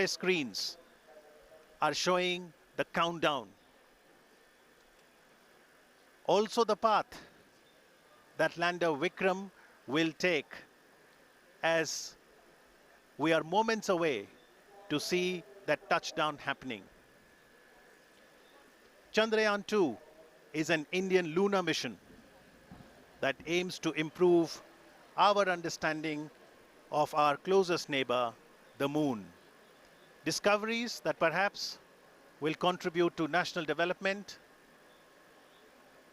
screens are showing the countdown. Also the path that lander Vikram will take, as we are moments away to see that touchdown happening. Chandrayaan 2 is an Indian lunar mission that aims to improve our understanding of our closest neighbor, the moon. Discoveries that perhaps will contribute to national development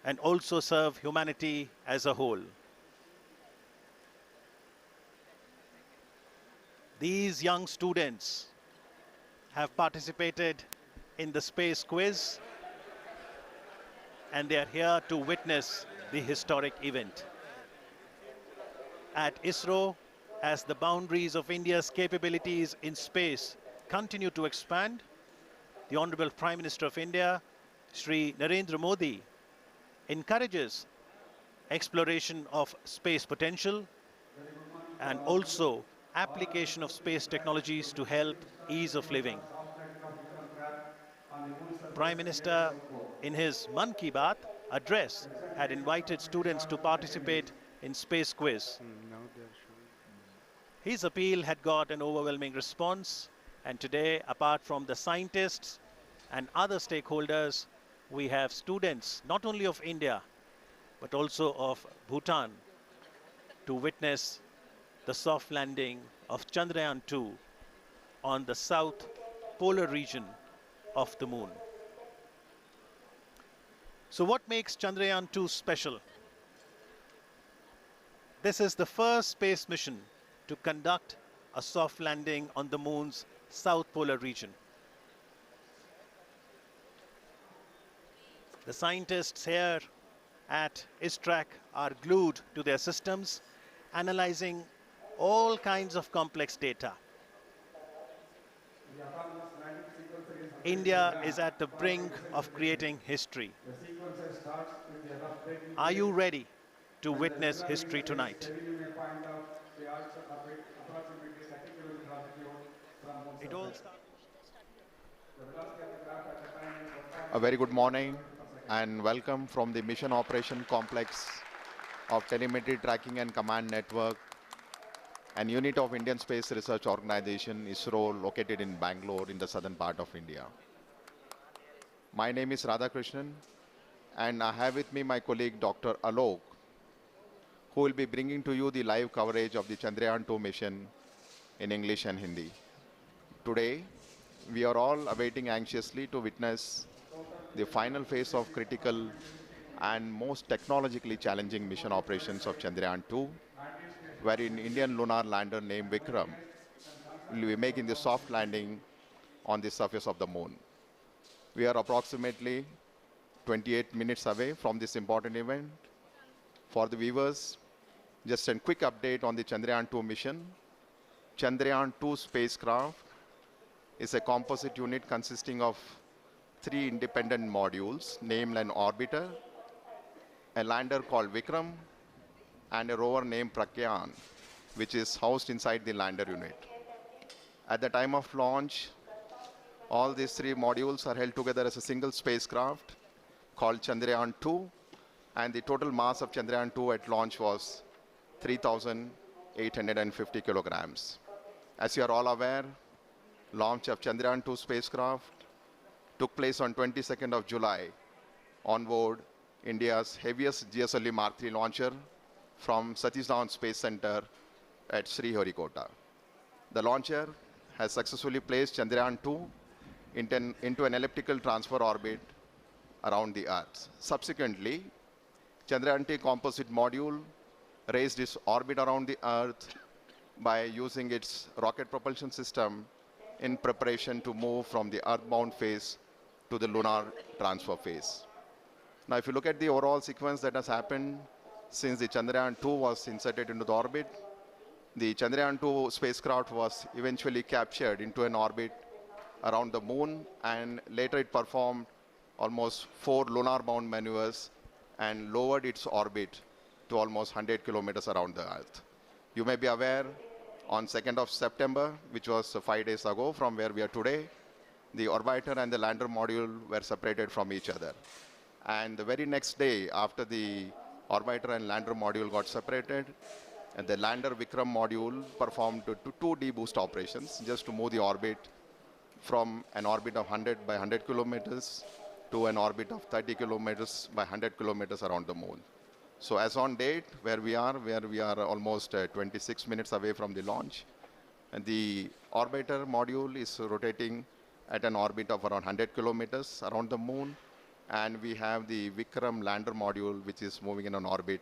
and also serve humanity as a whole. These young students have participated in the space quiz, and they are here to witness the historic event. At ISRO, as the boundaries of India's capabilities in space continue to expand, the Honorable Prime Minister of India, Shri Narendra Modi, encourages exploration of space potential and also application of space technologies to help ease of living. Prime Minister, in his Mann Ki Baat address, had invited students to participate in space quiz. Now they are showing. His appeal had got an overwhelming response, and today, apart from the scientists and other stakeholders, we have students not only of India but also of Bhutan to witness the soft landing of Chandrayaan 2 on the south polar region of the moon. So what makes Chandrayaan 2 special? This is the first space mission to conduct a soft landing on the moon's south polar region. The scientists here at ISRO are glued to their systems, analyzing all kinds of complex data. India is at the brink of creating history. Are you ready to witness history tonight? It all starts. A very good morning and welcome from the Mission Operation Complex of Telemetry Tracking and Command Network, an unit of Indian Space Research Organization, ISRO, located in Bangalore in the southern part of India. My name is Radhakrishnan, and I have with me my colleague Dr. Alok, who will be bringing to you the live coverage of the Chandrayaan 2 mission in English and Hindi. Today, we are all awaiting anxiously to witness the final phase of critical and most technologically challenging mission operations of Chandrayaan 2, wherein Indian lunar lander named Vikram will be making the soft landing on the surface of the moon. We are approximately 28 minutes away from this important event. For the viewers, just a quick update on the Chandrayaan 2 mission. Chandrayaan 2 spacecraft is a composite unit consisting of 3 independent modules, named an orbiter, a lander called Vikram, and a rover named Pragyan, which is housed inside the lander unit. At the time of launch, all these 3 modules are held together as a single spacecraft called Chandrayaan 2, and the total mass of Chandrayaan 2 at launch was 3,850 kilograms. As you are all aware, launch of Chandrayaan 2 spacecraft took place on 22nd of July on board India's heaviest GSLV Mark III launcher from Satish Dhawan Space Center at Sriharikota. The launcher has successfully placed Chandrayaan 2 into an elliptical transfer orbit around the Earth. Subsequently, Chandrayaan 2 composite module raised its orbit around the Earth by using its rocket propulsion system in preparation to move from the earthbound phase to the lunar transfer phase. Now, if you look at the overall sequence that has happened since the Chandrayaan 2 was inserted into the orbit, the Chandrayaan 2 spacecraft was eventually captured into an orbit around the moon, and later it performed almost 4 lunar-bound maneuvers and lowered its orbit to almost 100 kilometers around the Earth. You may be aware On 2nd of September, which was 5 days ago from where we are today, the orbiter and the lander module were separated from each other. And the very next day, after the orbiter and lander module got separated, and the lander Vikram module performed two deboost operations just to move the orbit from an orbit of 100 by 100 kilometers to an orbit of 30 kilometers by 100 kilometers around the moon. So as on date, where we are almost 26 minutes away from the launch, and the orbiter module is rotating at an orbit of around 100 kilometers around the moon, and we have the Vikram lander module, which is moving in an orbit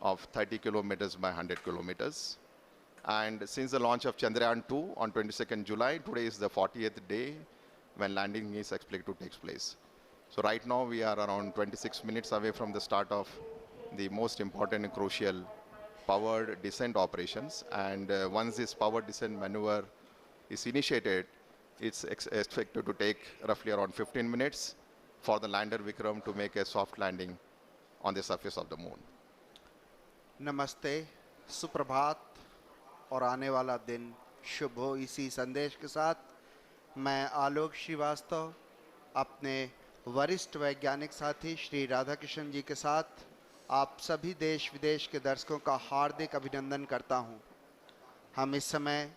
of 30 kilometers by 100 kilometers. And since the launch of Chandrayaan 2 on 22nd July, today is the 40th day when landing is expected to take place. So right now we are around 26 minutes away from the start of the most important and crucial powered descent operations. And once this powered descent maneuver is initiated, it's expected to take roughly around 15 minutes for the lander Vikram to make a soft landing on the surface of the moon. नमस्ते, सुप्रभात और आने वाला दिन शुभ हो। इसी संदेश के साथ मैं आलोक श्रीवास्तव अपने वरिष्ठ वैज्ञानिक साथी श्री राधाकृष्ण जी के साथ आप सभी देश विदेश के दर्शकों का हार्दिक अभिनंदन करता हूं। हम इस समय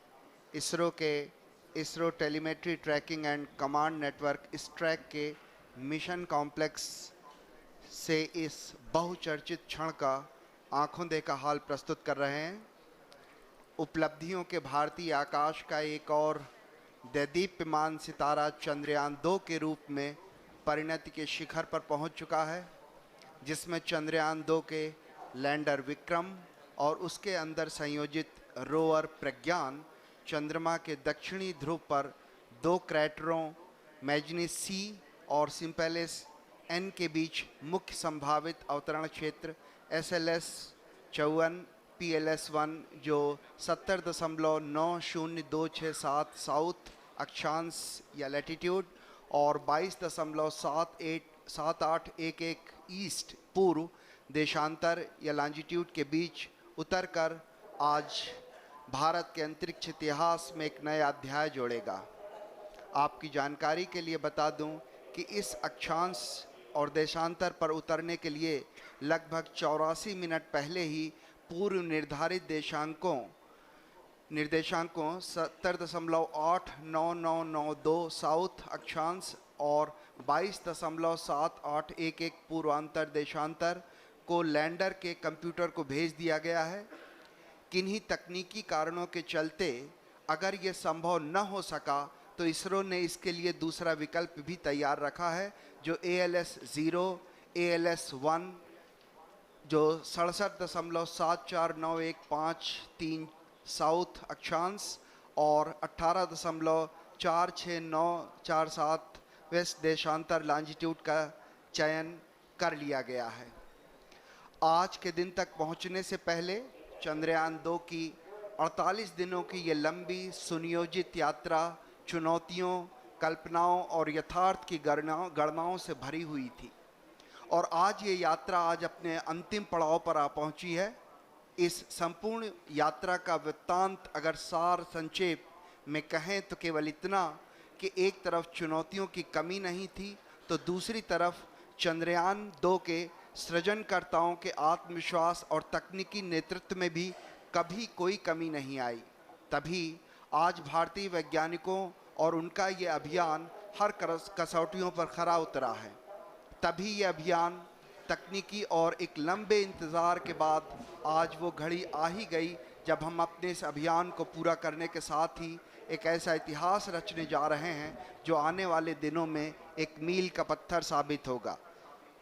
ISRO telemetry tracking and command network ISTRAC के मिशन कॉम्प्लेक्स से इस बहुचर्चित क्षण का आंखों देखा हाल प्रस्तुत कर रहे हैं। उपलब्धियों के भारतीय आकाश का एक और दैदीप्यमान सितारा चंद्रयान 2 के रूप में परिणति के शिखर पर पहुंच चुका है, जिसमें चंद्रयान 2 के लैंडर विक्रम और उसके अंदर संयोजित रोवर प्रज्ञान चंद्रमा के दक्षिणी ध्रुव पर 2 क्रैटरों मैग्नीस सी और सिम्पेलिस एन के बीच मुख्य संभावित अवतरण क्षेत्र SLS 54 PLS1 जो 70.90267 साउथ अक्षांश या लैटिट्यूड और 22.7811 ईस्ट पूर्व देशांतर या लॉन्जिट्यूड के बीच उतरकर आज भारत के अंतरिक्ष इतिहास में एक नया अध्याय जोड़ेगा। आपकी जानकारी के लिए बता दूं कि इस अक्षांश और देशांतर पर उतरने के लिए लगभग 84 मिनट पहले ही पूर्व निर्धारित निर्देशांकों 70.89992 साउथ अक्षांश और 22.7811 पूर्वांतर देशांतर को लैंडर के कंप्यूटर को भेज दिया गया है। किन्हीं तकनीकी कारणों के चलते अगर ये संभव न हो सका तो इसरो ने इसके लिए दूसरा विकल्प भी तैयार रखा है, जो ALS-0, ALS-1 जो 67.74915 साउथ अक्षांश और 18.46947 वेस्ट देशांतर लॉन्जिट्यूड का चयन कर लिया गया है। आज के दिन तक पहुंचने से पहले चंद्रयान 2 की 48 दिनों की ये लंबी सुनियोजित यात्रा चुनौतियों, कल्पनाओं और यथार्थ की गणनाओं से भरी हुई थी और आज ये यात्रा अपने अंतिम पड़ाव पर आ पहुंची है। इस संपूर्ण यात्रा का वृत्तांत अगर सार संक्षेप में कहें तो केवल इतना कि एक तरफ चुनौतियों की कमी नहीं थी तो दूसरी तरफ चंद्रयान 2 के सृजनकर्ताओं के आत्मविश्वास और तकनीकी नेतृत्व में भी कभी कोई कमी नहीं आई। तभी आज भारतीय वैज्ञानिकों और उनका ये अभियान हर कसौटियों पर खरा उतरा है। तभी ये अभियान तकनीकी और एक लंबे इंतज़ार के बाद आज वो घड़ी आ ही गई जब हम अपने इस अभियान को पूरा करने के साथ ही एक ऐसा इतिहास रचने जा रहे हैं जो आने वाले दिनों में एक मील का पत्थर साबित होगा।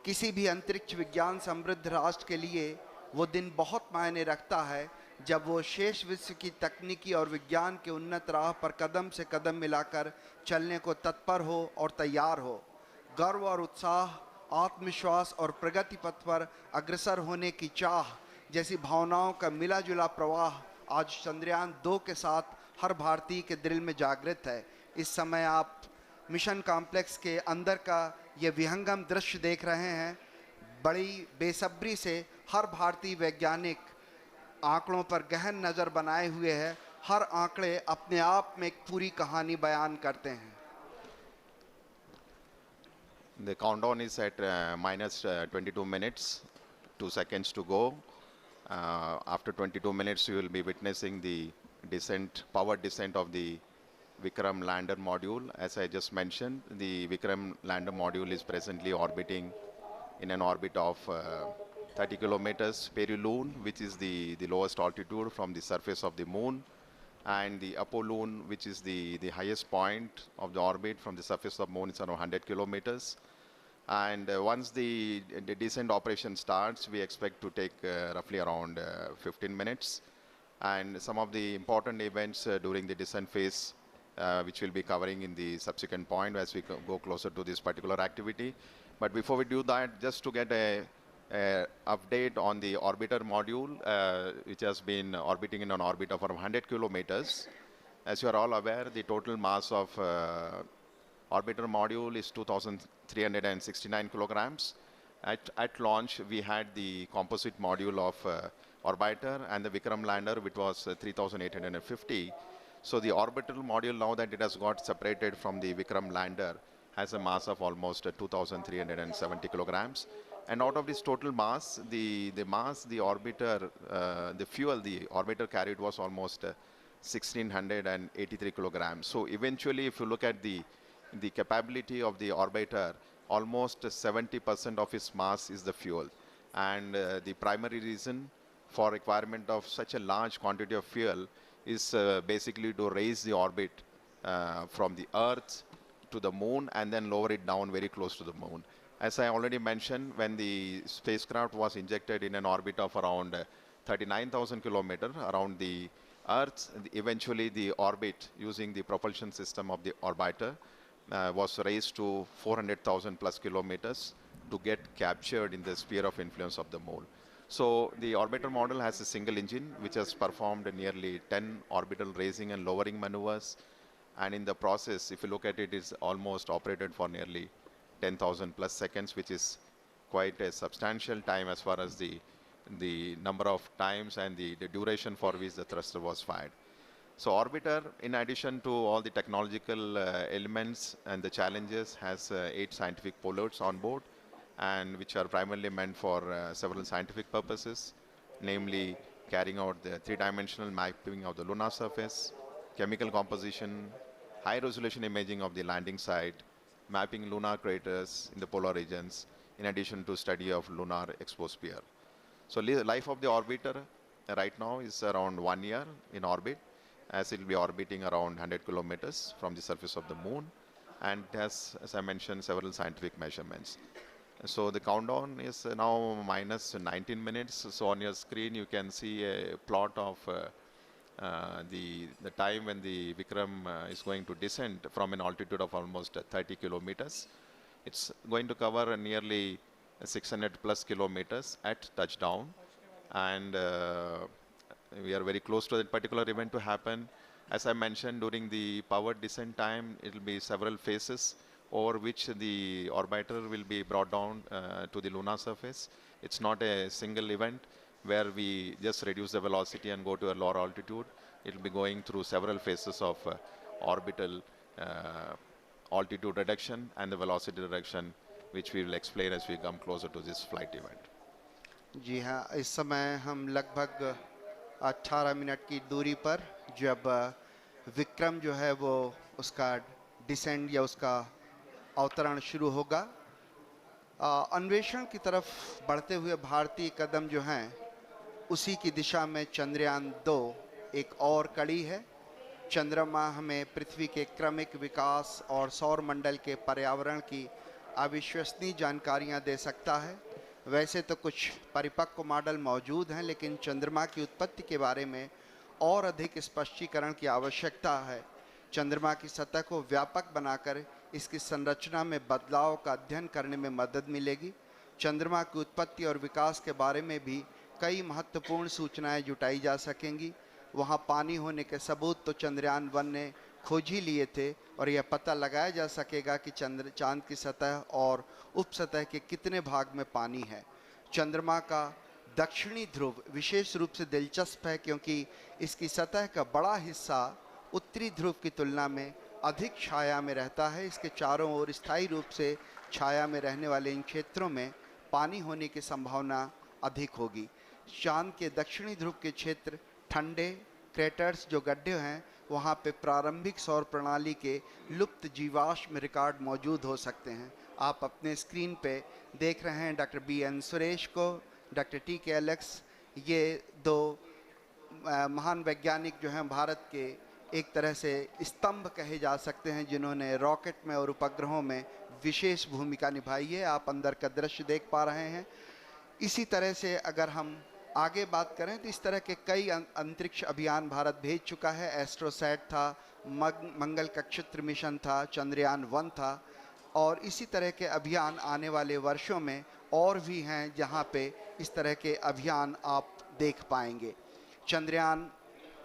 किसी भी अंतरिक्ष विज्ञान समृद्ध राष्ट्र के लिए वो दिन बहुत मायने रखता है जब वो शेष विश्व की तकनीकी और विज्ञान के उन्नत राह पर कदम से कदम मिलाकर चलने को तत्पर हो और तैयार हो। गर्व और उत्साह, आत्मविश्वास और प्रगति पथ पर अग्रसर होने की चाह जैसी भावनाओं का मिला जुला प्रवाह आज चंद्रयान 2 के साथ हर भारतीय के दिल में जागृत है। इस समय आप मिशन कॉम्प्लेक्स के अंदर का ये विहंगम दृश्य देख रहे हैं। बड़ी बेसब्री से हर भारतीय वैज्ञानिक आंकड़ों पर गहन नज़र बनाए हुए है। हर आंकड़े अपने आप में एक पूरी कहानी बयान करते हैं। The countdown is at minus 22 minutes, 2 seconds to go. After 22 minutes, you will be witnessing the powered descent of the Vikram lander module. As I just mentioned, the Vikram lander module is presently orbiting in an orbit of 30 kilometers perihelion, which is the lowest altitude from the surface of the moon, and the apollune, which is the highest point of the orbit from the surface of the moon, is around 100 kilometers. And once the descent operation starts, we expect to take roughly around 15 minutes. And some of the important events during the descent phase, which we'll be covering in the subsequent point as we go closer to this particular activity. But before we do that, just to get a update on the orbiter module, which has been orbiting in an orbit of around 100 kilometers. As you are all aware, the total mass of orbiter module is 2,369 kilograms. At launch, we had the composite module of orbiter and the Vikram lander, which was 3,850. So the orbital module, now that it has got separated from the Vikram lander, has a mass of almost 2,370 kilograms. And out of this total mass, the orbiter, the fuel the orbiter carried was almost 1,683 kilograms. So eventually, if you look at the capability of the orbiter, almost 70% of its mass is the fuel. And the primary reason for requirement of such a large quantity of fuel is basically to raise the orbit from the Earth to the moon and then lower it down very close to the moon. As I already mentioned, when the spacecraft was injected in an orbit of around 39,000 kilometers around the Earth, eventually the orbit using the propulsion system of the orbiter was raised to 400,000 plus kilometers to get captured in the sphere of influence of the moon. So the orbiter model has a single engine which has performed nearly 10 orbital raising and lowering maneuvers. And in the process, if you look at it, it's almost operated for nearly 10,000 plus seconds, which is quite a substantial time as far as the number of times and the duration for which the thruster was fired. So orbiter, in addition to all the technological elements and the challenges, has 8 scientific payloads on board, and which are primarily meant for several scientific purposes, namely carrying out the 3-dimensional mapping of the lunar surface, chemical composition, high-resolution imaging of the landing site, mapping lunar craters in the polar regions, in addition to study of lunar exosphere. So life of the orbiter right now is around 1 year in orbit, as it will be orbiting around 100 kilometers from the surface of the moon, and has, as I mentioned, several scientific measurements. So the countdown is now minus 19 minutes. So on your screen you can see a plot of the time when the Vikram is going to descend from an altitude of almost 30 kilometers. It's going to cover nearly 600 plus kilometers at touchdown, and we are very close to that particular event to happen. As I mentioned, during the powered descent time, it will be several phases over which the orbiter will be brought down to the lunar surface. It's not a single event where we just reduce the velocity and go to a lower altitude. It will be going through several phases of orbital altitude reduction and the velocity reduction, which we will explain as we come closer to this flight event. जी हाँ, इस समय हम लगभग 18 minute की दूरी पर जब विक्रम जो है वो उसका डिसेंड या उसका अवतरण शुरू होगा, अन्वेषण की तरफ बढ़ते हुए भारतीय कदम जो हैं उसी की दिशा में चंद्रयान 2 एक और कड़ी है। चंद्रमा हमें पृथ्वी के क्रमिक विकास और सौर मंडल के पर्यावरण की अविश्वसनीय जानकारियां दे सकता है। वैसे तो कुछ परिपक्व मॉडल मौजूद हैं, लेकिन चंद्रमा की उत्पत्ति के बारे में और अधिक स्पष्टीकरण की आवश्यकता है। चंद्रमा की सतह को व्यापक बनाकर इसकी संरचना में बदलाव का अध्ययन करने में मदद मिलेगी। चंद्रमा की उत्पत्ति और विकास के बारे में भी कई महत्वपूर्ण सूचनाएं जुटाई जा सकेंगी। वहां पानी होने के सबूत तो चंद्रयान 1 ने खोज ही लिए थे, और यह पता लगाया जा सकेगा कि चांद की सतह और उपसतह के कितने भाग में पानी है। चंद्रमा का दक्षिणी ध्रुव विशेष रूप से दिलचस्प है क्योंकि इसकी सतह का बड़ा हिस्सा उत्तरी ध्रुव की तुलना में अधिक छाया में रहता है। इसके चारों ओर स्थायी रूप से छाया में रहने वाले इन क्षेत्रों में पानी होने की संभावना अधिक होगी। चांद के दक्षिणी ध्रुव के क्षेत्र ठंडे क्रेटर्स जो गड्ढे हैं वहाँ पे प्रारंभिक सौर प्रणाली के लुप्त जीवाश्म रिकॉर्ड मौजूद हो सकते हैं। आप अपने स्क्रीन पे देख रहे हैं डॉक्टर BN सुरेश को, डॉक्टर TK एलेक्स, ये दो महान वैज्ञानिक जो हैं भारत के एक तरह से स्तंभ कहे जा सकते हैं जिन्होंने रॉकेट में और उपग्रहों में विशेष भूमिका निभाई है। आप अंदर का दृश्य देख पा रहे हैं। इसी तरह से अगर हम आगे बात करें तो इस तरह के कई अंतरिक्ष अभियान भारत भेज चुका है। एस्ट्रोसैट था, मंगल कक्षत्र मिशन था, चंद्रयान 1 था और इसी तरह के अभियान आने वाले वर्षों में और भी हैं जहां पे इस तरह के अभियान आप देख पाएंगे। चंद्रयान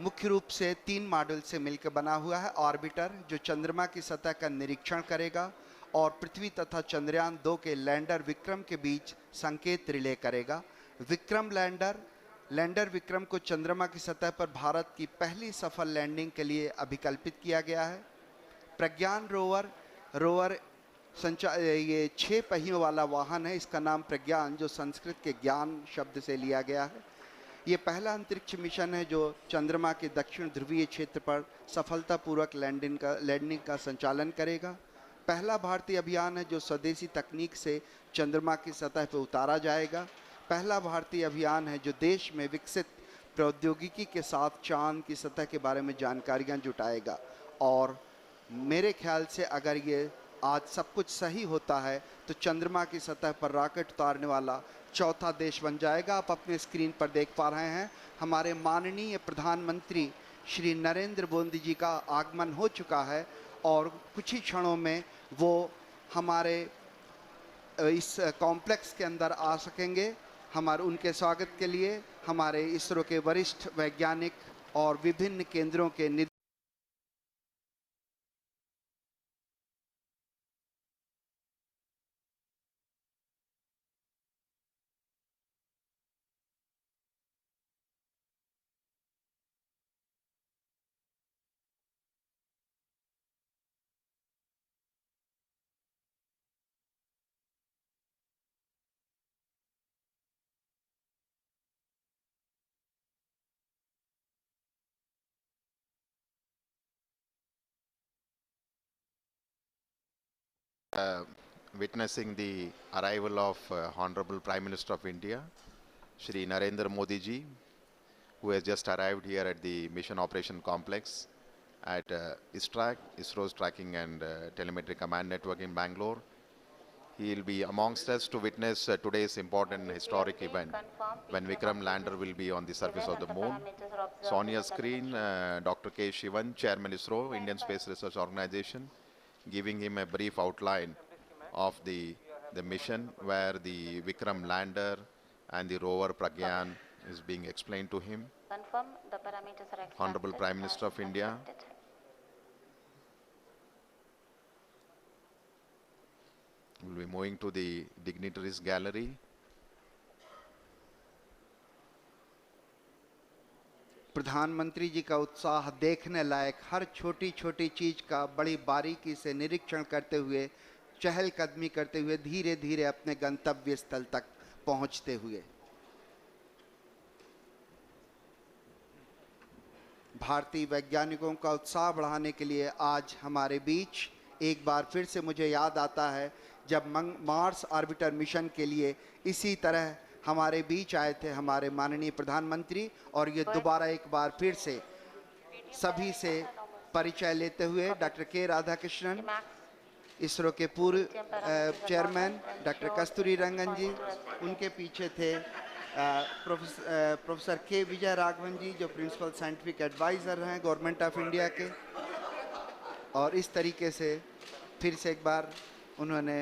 मुख्य रूप से 3 मॉड्यूल से मिलकर बना हुआ है। ऑर्बिटर जो चंद्रमा की सतह का निरीक्षण करेगा और पृथ्वी तथा चंद्रयान 2 के लैंडर विक्रम के बीच संकेत रिले करेगा। विक्रम लैंडर विक्रम को चंद्रमा की सतह पर भारत की पहली सफल लैंडिंग के लिए अभिकल्पित किया गया है। प्रज्ञान रोवर ये 6 पहियों वाला वाहन है। इसका नाम प्रज्ञान जो संस्कृत के ज्ञान शब्द से लिया गया है। ये पहला अंतरिक्ष मिशन है जो चंद्रमा के दक्षिण ध्रुवीय क्षेत्र पर सफलतापूर्वक लैंडिंग का संचालन करेगा। पहला भारतीय अभियान है जो स्वदेशी तकनीक से चंद्रमा की सतह पर उतारा जाएगा। पहला भारतीय अभियान है जो देश में विकसित प्रौद्योगिकी के साथ चांद की सतह के बारे में जानकारियां जुटाएगा। और मेरे ख्याल से अगर ये आज सब कुछ सही होता है तो चंद्रमा की सतह पर रॉकेट उतारने वाला चौथा देश बन जाएगा। आप अपने स्क्रीन पर देख पा रहे हैं हमारे माननीय प्रधानमंत्री श्री नरेंद्र मोदी जी का आगमन हो चुका है और कुछ ही क्षणों में वो हमारे इस कॉम्प्लेक्स के अंदर आ सकेंगे। हमारे उनके स्वागत के लिए हमारे इसरो के वरिष्ठ वैज्ञानिक और विभिन्न केंद्रों के witnessing the arrival of Honorable Prime Minister of India, Shri Narendra Modi ji, who has just arrived here at the Mission Operation Complex at ISRO's Tracking and Telemetry Command Network in Bangalore. He will be amongst us to witness today's important historic event when Vikram lander will be on the surface of the moon. So on your screen, Dr. K. Shivan, Chairman ISRO, Indian Space Research Organization, giving him a brief outline of the mission where the Vikram lander and the rover Pragyan is being explained to him. Confirm the parameters are extracted. Honorable Prime Minister of India. We'll be moving to the dignitaries gallery. प्रधानमंत्री जी का उत्साह देखने लायक, हर छोटी छोटी चीज का बड़ी बारीकी से निरीक्षण करते हुए, चहलकदमी करते हुए धीरे धीरे अपने गंतव्य स्थल तक पहुंचते हुए। भारतीय वैज्ञानिकों का उत्साह बढ़ाने के लिए आज हमारे बीच एक बार फिर से मुझे याद आता है जब मार्स ऑर्बिटर मिशन के लिए इसी तरह हमारे बीच आए थे हमारे माननीय प्रधानमंत्री, और ये दोबारा एक बार फिर से सभी से परिचय लेते हुए डॉक्टर के राधाकृष्णन, इसरो के पूर्व चेयरमैन डॉक्टर कस्तूरी रंगन जी, उनके पीछे थे प्रोफेसर के विजय राघवन जी जो प्रिंसिपल साइंटिफिक एडवाइज़र हैं गवर्नमेंट ऑफ इंडिया के, और इस तरीके से फिर से एक बार उन्होंने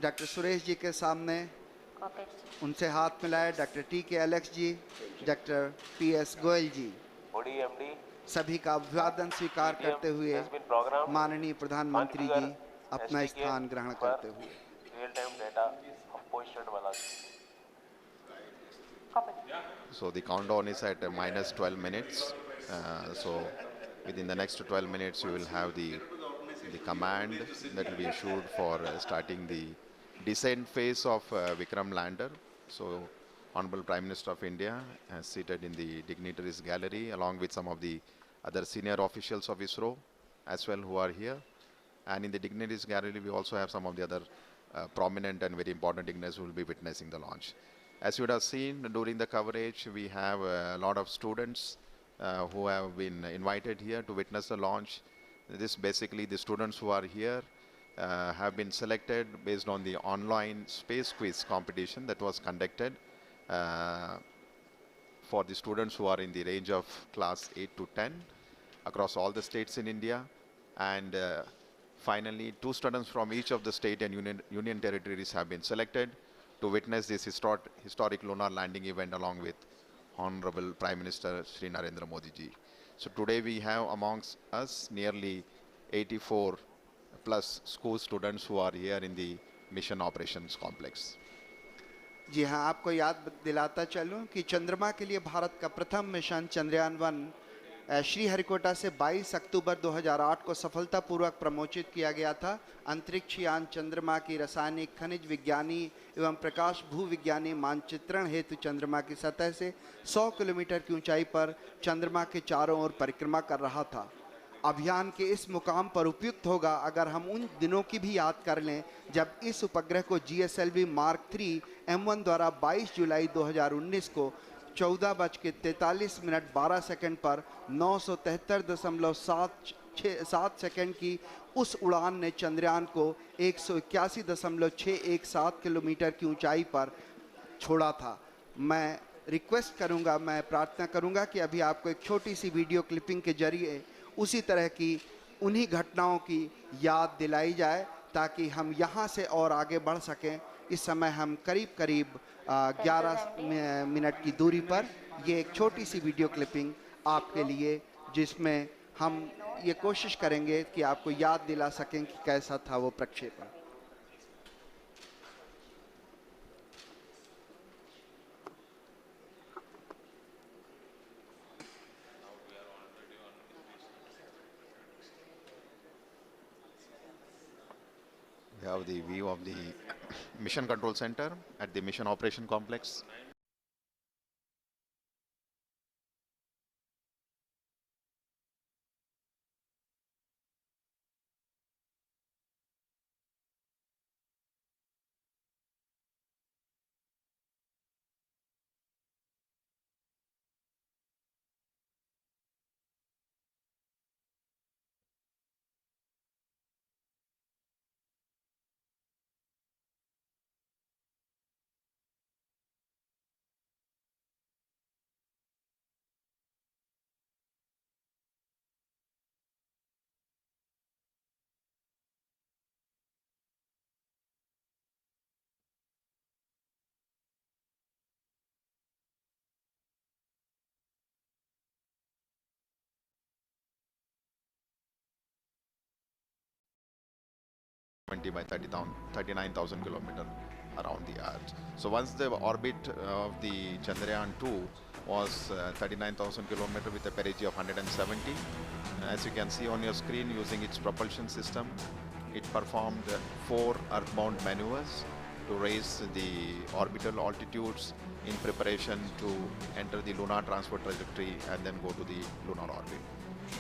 डॉक्टर सुरेश जी के सामने उनसे हाथ मिलाया, डॉक्टर TK एलेक्स जी, डॉक्टर PS गोयल जी, सभी का अभिवादन स्वीकार करते हुए माननीय प्रधानमंत्री जी अपना स्थान ग्रहण करते हुए। Copy. So the countdown is at minus 12 minutes. So within the next 12 minutes, you will have the command that will be issued for starting the descent phase of Vikram lander. So Honorable Prime Minister of India is seated in the dignitaries gallery along with some of the other senior officials of ISRO as well who are here. And in the dignitaries gallery, we also have some of the other prominent and very important dignitaries who will be witnessing the launch. As you would have seen during the coverage, we have a lot of students who have been invited here to witness the launch. This basically the students who are here have been selected based on the online space quiz competition that was conducted uh, for the students who are in the range of class 8 to 10 across all the states in India. And finally, 2 students from each of the state and union territories have been selected to witness this historic lunar landing event along with Honorable Prime Minister Shri Narendra Modi ji. So today we have amongst us nearly 84 plus school students who are here in the Mission Operations Complex. जी हाँ, आपको याद दिलाता चलूं कि चंद्रमा के लिए भारत का प्रथम मिशन चंद्रयान 1 श्रीहरिकोटा से 22 अक्टूबर 2008 को सफलतापूर्वक प्रमोचित किया गया था। अंतरिक्ष यान चंद्रमा की रासायनिक, खनिज विज्ञानी एवं प्रकाश भूविज्ञानी मानचित्रण हेतु चंद्रमा की सतह से 100 किलोमीटर की ऊंचाई पर चंद्रमा के चारों ओर परिक्रमा कर रहा था। अभियान के इस मुकाम पर उपयुक्त होगा अगर हम उन दिनों की भी याद कर लें जब इस उपग्रह को GSLV Mark 3 M1 द्वारा 22 जुलाई 2019 को 14:43 पर 973.7 सेकंड की उस उड़ान ने चंद्रयान को 181.617 किलोमीटर की ऊंचाई पर छोड़ा था। मैं रिक्वेस्ट करूंगा, मैं प्रार्थना करूंगा कि अभी आपको एक छोटी सी वीडियो क्लिपिंग के जरिए उसी तरह की उन्हीं घटनाओं की याद दिलाई जाए ताकि हम यहाँ से और आगे बढ़ सकें। इस समय हम करीब 11 मिनट की दूरी पर ये एक छोटी सी वीडियो क्लिपिंग आपके लिए, जिसमें हम ये कोशिश करेंगे कि आपको याद दिला सकें कि कैसा था वो प्रक्षेपण। We have the view of the Mission Control Center at the Mission Operation Complex. By 39,000 kilometers around the Earth. So once the orbit of the Chandrayaan 2 was 39,000 kilometers with a perigee of 170, as you can see on your screen, using its propulsion system, it performed 4 earthbound maneuvers to raise the orbital altitudes in preparation to enter the lunar transfer trajectory and then go to the lunar orbit.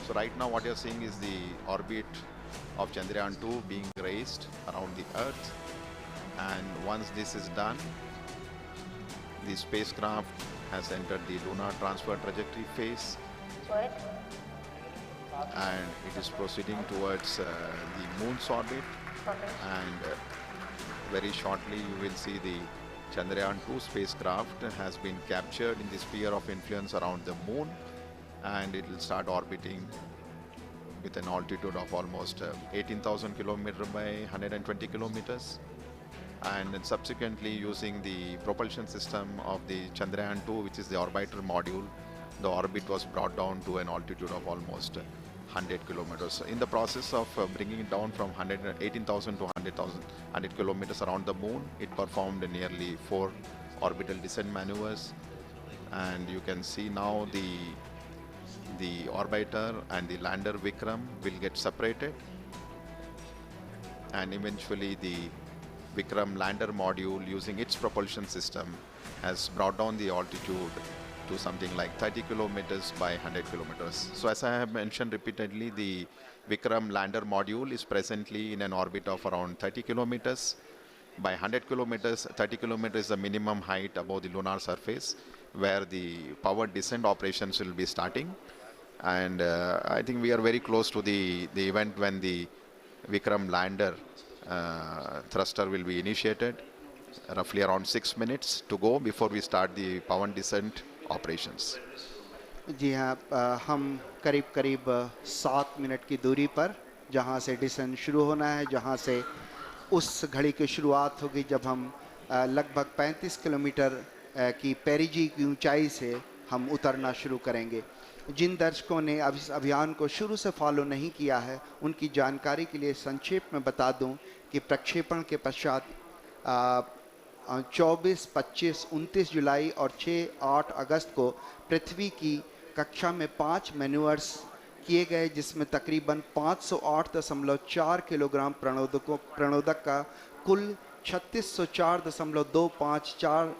So right now what you're seeing is the orbit of Chandrayaan 2 being raised around the Earth, and once this is done, the spacecraft has entered the lunar transfer trajectory phase and it is proceeding towards the moon's orbit, and very shortly you will see the Chandrayaan 2 spacecraft has been captured in the sphere of influence around the moon, and it will start orbiting with an altitude of almost 18,000 kilometers by 120 kilometers, and then subsequently using the propulsion system of the Chandrayaan 2, which is the orbiter module, the orbit was brought down to an altitude of almost 100 kilometers. So in the process of bringing it down from 18,000 to 100 kilometers around the moon, it performed nearly 4 orbital descent maneuvers, And you can see now the orbiter and the lander Vikram will get separated, and eventually the Vikram lander module, using its propulsion system, has brought down the altitude to something like 30 kilometers by 100 kilometers. So as I have mentioned repeatedly, the Vikram lander module is presently in an orbit of around 30 kilometers by 100 kilometers. 30 kilometers is the minimum height above the lunar surface, where the powered descent operations will be starting. And I think we are very close to the event when the Vikram lander thruster will be initiated. Roughly around 6 minutes to go before we start the power descent operations. जी हाँ, हम करीब करीब 7 minute की दूरी पर जहाँ से decent शुरू होना है, जहाँ से उस घड़ी की शुरुआत होगी जब हम लगभग 35 किलोमीटर की पेरिजी की ऊंचाई से हम उतरना शुरू करेंगे। जिन दर्शकों ने अब इस अभियान को शुरू से फॉलो नहीं किया है, उनकी जानकारी के लिए संक्षेप में बता दूं कि प्रक्षेपण के पश्चात 24, 25, 29 जुलाई और 6-8 अगस्त को पृथ्वी की कक्षा में 5 मैन्यूअर्स किए गए, जिसमें तकरीबन 508.4 किलोग्राम प्रणोदक का कुल 3604.254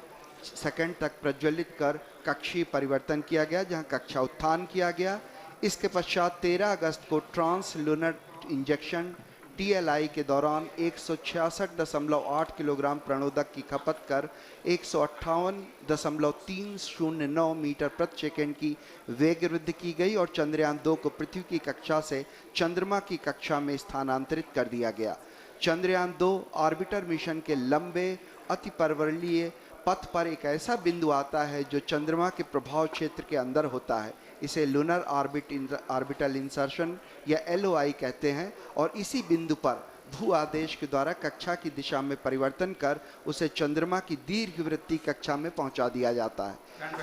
सेकंड तक प्रज्वलित कर कक्षीय परिवर्तन किया गया, जहां कक्षा उत्थान किया गया। इसके पश्चात 13 अगस्त को ट्रांस लूनर इंजेक्शन TLI के दौरान 166.8 किलोग्राम प्रणोदक की खपत कर 158.309 मीटर प्रति सेकंड की वेग वृद्धि की गई और चंद्रयान 2 को पृथ्वी की कक्षा से चंद्रमा की कक्षा में स्थानांतरित कर दिया गया। चंद्रयान 2 ऑर्बिटर मिशन के लंबे अतिपर्वणीय पथ पर एक ऐसा बिंदु आता है जो चंद्रमा के प्रभाव क्षेत्र के अंदर होता है। इसे लूनर ऑर्बिटल इंसर्शन या LOI कहते हैं और इसी बिंदु पर भू आदेश के द्वारा कक्षा की दिशा में परिवर्तन कर उसे चंद्रमा की दीर्घवृत्तीय कक्षा में पहुंचा दिया जाता है।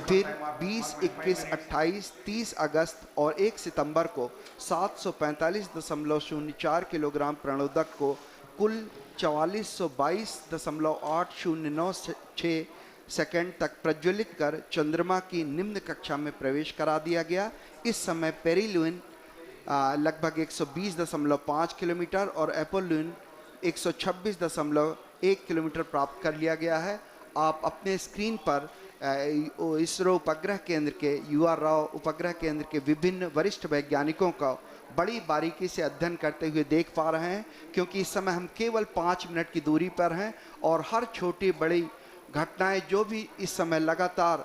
फिर 20, 21, 28, 30 अगस्त और 1 सितंबर को 745.04 किलोग्राम प्रणोदक को कुल 4422.809 सेकंड तक प्रज्वलित कर चंद्रमा की निम्न कक्षा में प्रवेश करा दिया गया। इस समय पेरिलुइन लगभग 120.5 किलोमीटर और एपोलुइन 126.1 किलोमीटर प्राप्त कर लिया गया है। आप अपने स्क्रीन पर इसरो उपग्रह केंद्र के UR राव उपग्रह केंद्र के विभिन्न वरिष्ठ वैज्ञानिकों का बड़ी बारीकी से अध्ययन करते हुए देख पा रहे हैं, क्योंकि इस समय हम केवल 5 मिनट की दूरी पर हैं और हर छोटी बड़ी घटनाएं जो भी इस समय लगातार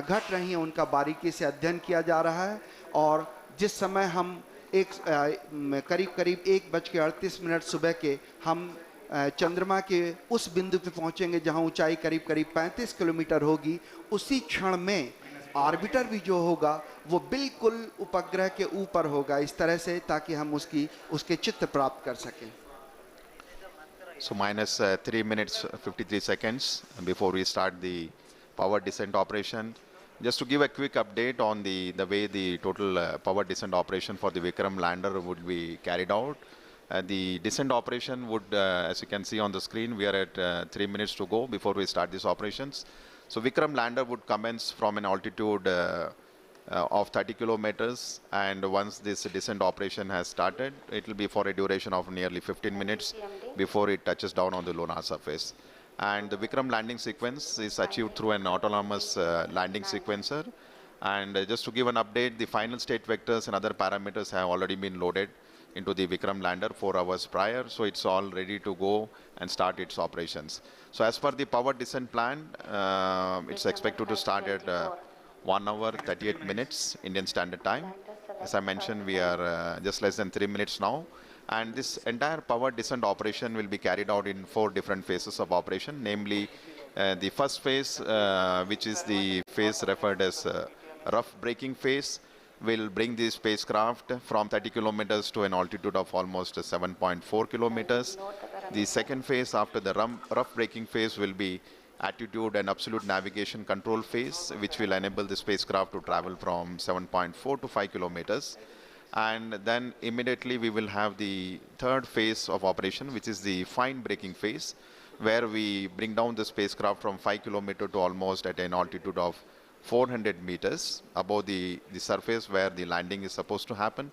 घट रही हैं उनका बारीकी से अध्ययन किया जा रहा है। और जिस समय हम करीब 1:38 सुबह के हम चंद्रमा के उस बिंदु पे पहुंचेंगे जहां ऊंचाई करीब 35 किलोमीटर होगी, उसी क्षण में ऑर्बिटर भी जो होगा वो बिल्कुल उपग्रह के ऊपर होगा, इस तरह से ताकि हम उसके चित्र प्राप्त कर सकें। So minus 3 minutes 53 seconds before we start the power descent operation. Just to give a quick update on the way the total power descent operation for the Vikram lander would be carried out. The descent operation would, as you can see on the screen, we are at 3 minutes to go before we start these operations. So Vikram lander would commence from an altitude of 30 kilometers, and once this descent operation has started, it will be for a duration of nearly 15 minutes before it touches down on the lunar surface. And the Vikram landing sequence is achieved through an autonomous landing sequencer. And just to give an update, the final state vectors and other parameters have already been loaded into the Vikram lander 4 hours prior, so it's all ready to go and start its operations. So as per the power descent plan, it's expected to start at 1 hour 38 minutes Indian Standard Time. As I mentioned, we are just less than 3 minutes now. And this entire power descent operation will be carried out in 4 different phases of operation, namely the first phase, which is the phase referred as rough braking phase, will bring the spacecraft from 30 kilometers to an altitude of almost 7.4 kilometers. The second phase after the rough braking phase will be attitude and absolute navigation control phase, which will enable the spacecraft to travel from 7.4 to 5 kilometers. And then immediately we will have the third phase of operation, which is the fine braking phase, where we bring down the spacecraft from 5 kilometers to almost at an altitude of 400 meters above the surface where the landing is supposed to happen.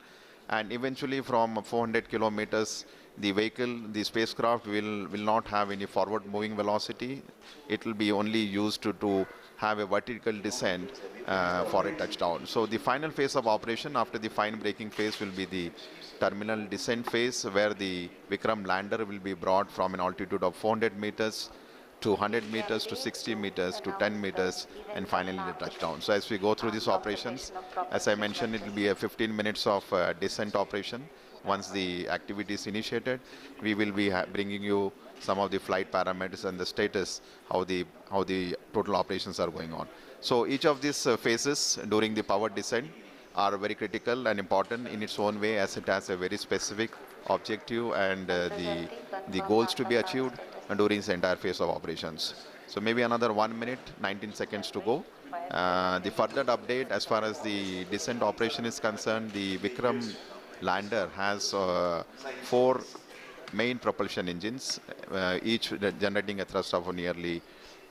And eventually from 400 kilometers, the vehicle, the spacecraft will not have any forward moving velocity. It will be only used to have a vertical descent for a touchdown. So the final phase of operation after the fine braking phase will be the terminal descent phase, where the Vikram lander will be brought from an altitude of 400 meters to 100 meters to 60 meters to 10 meters and finally the touchdown. So as we go through these operations, as I mentioned, it will be a 15 minutes of descent operation. Once the activity is initiated, we will be bringing you some of the flight parameters and the status, how the total operations are going on. So each of these phases during the power descent are very critical and important in its own way, as it has a very specific objective and the goals to be achieved during this entire phase of operations. So maybe another 1 minute, 19 seconds to go. The further update as far as the descent operation is concerned, the Vikram lander has 4 main propulsion engines, each generating a thrust of nearly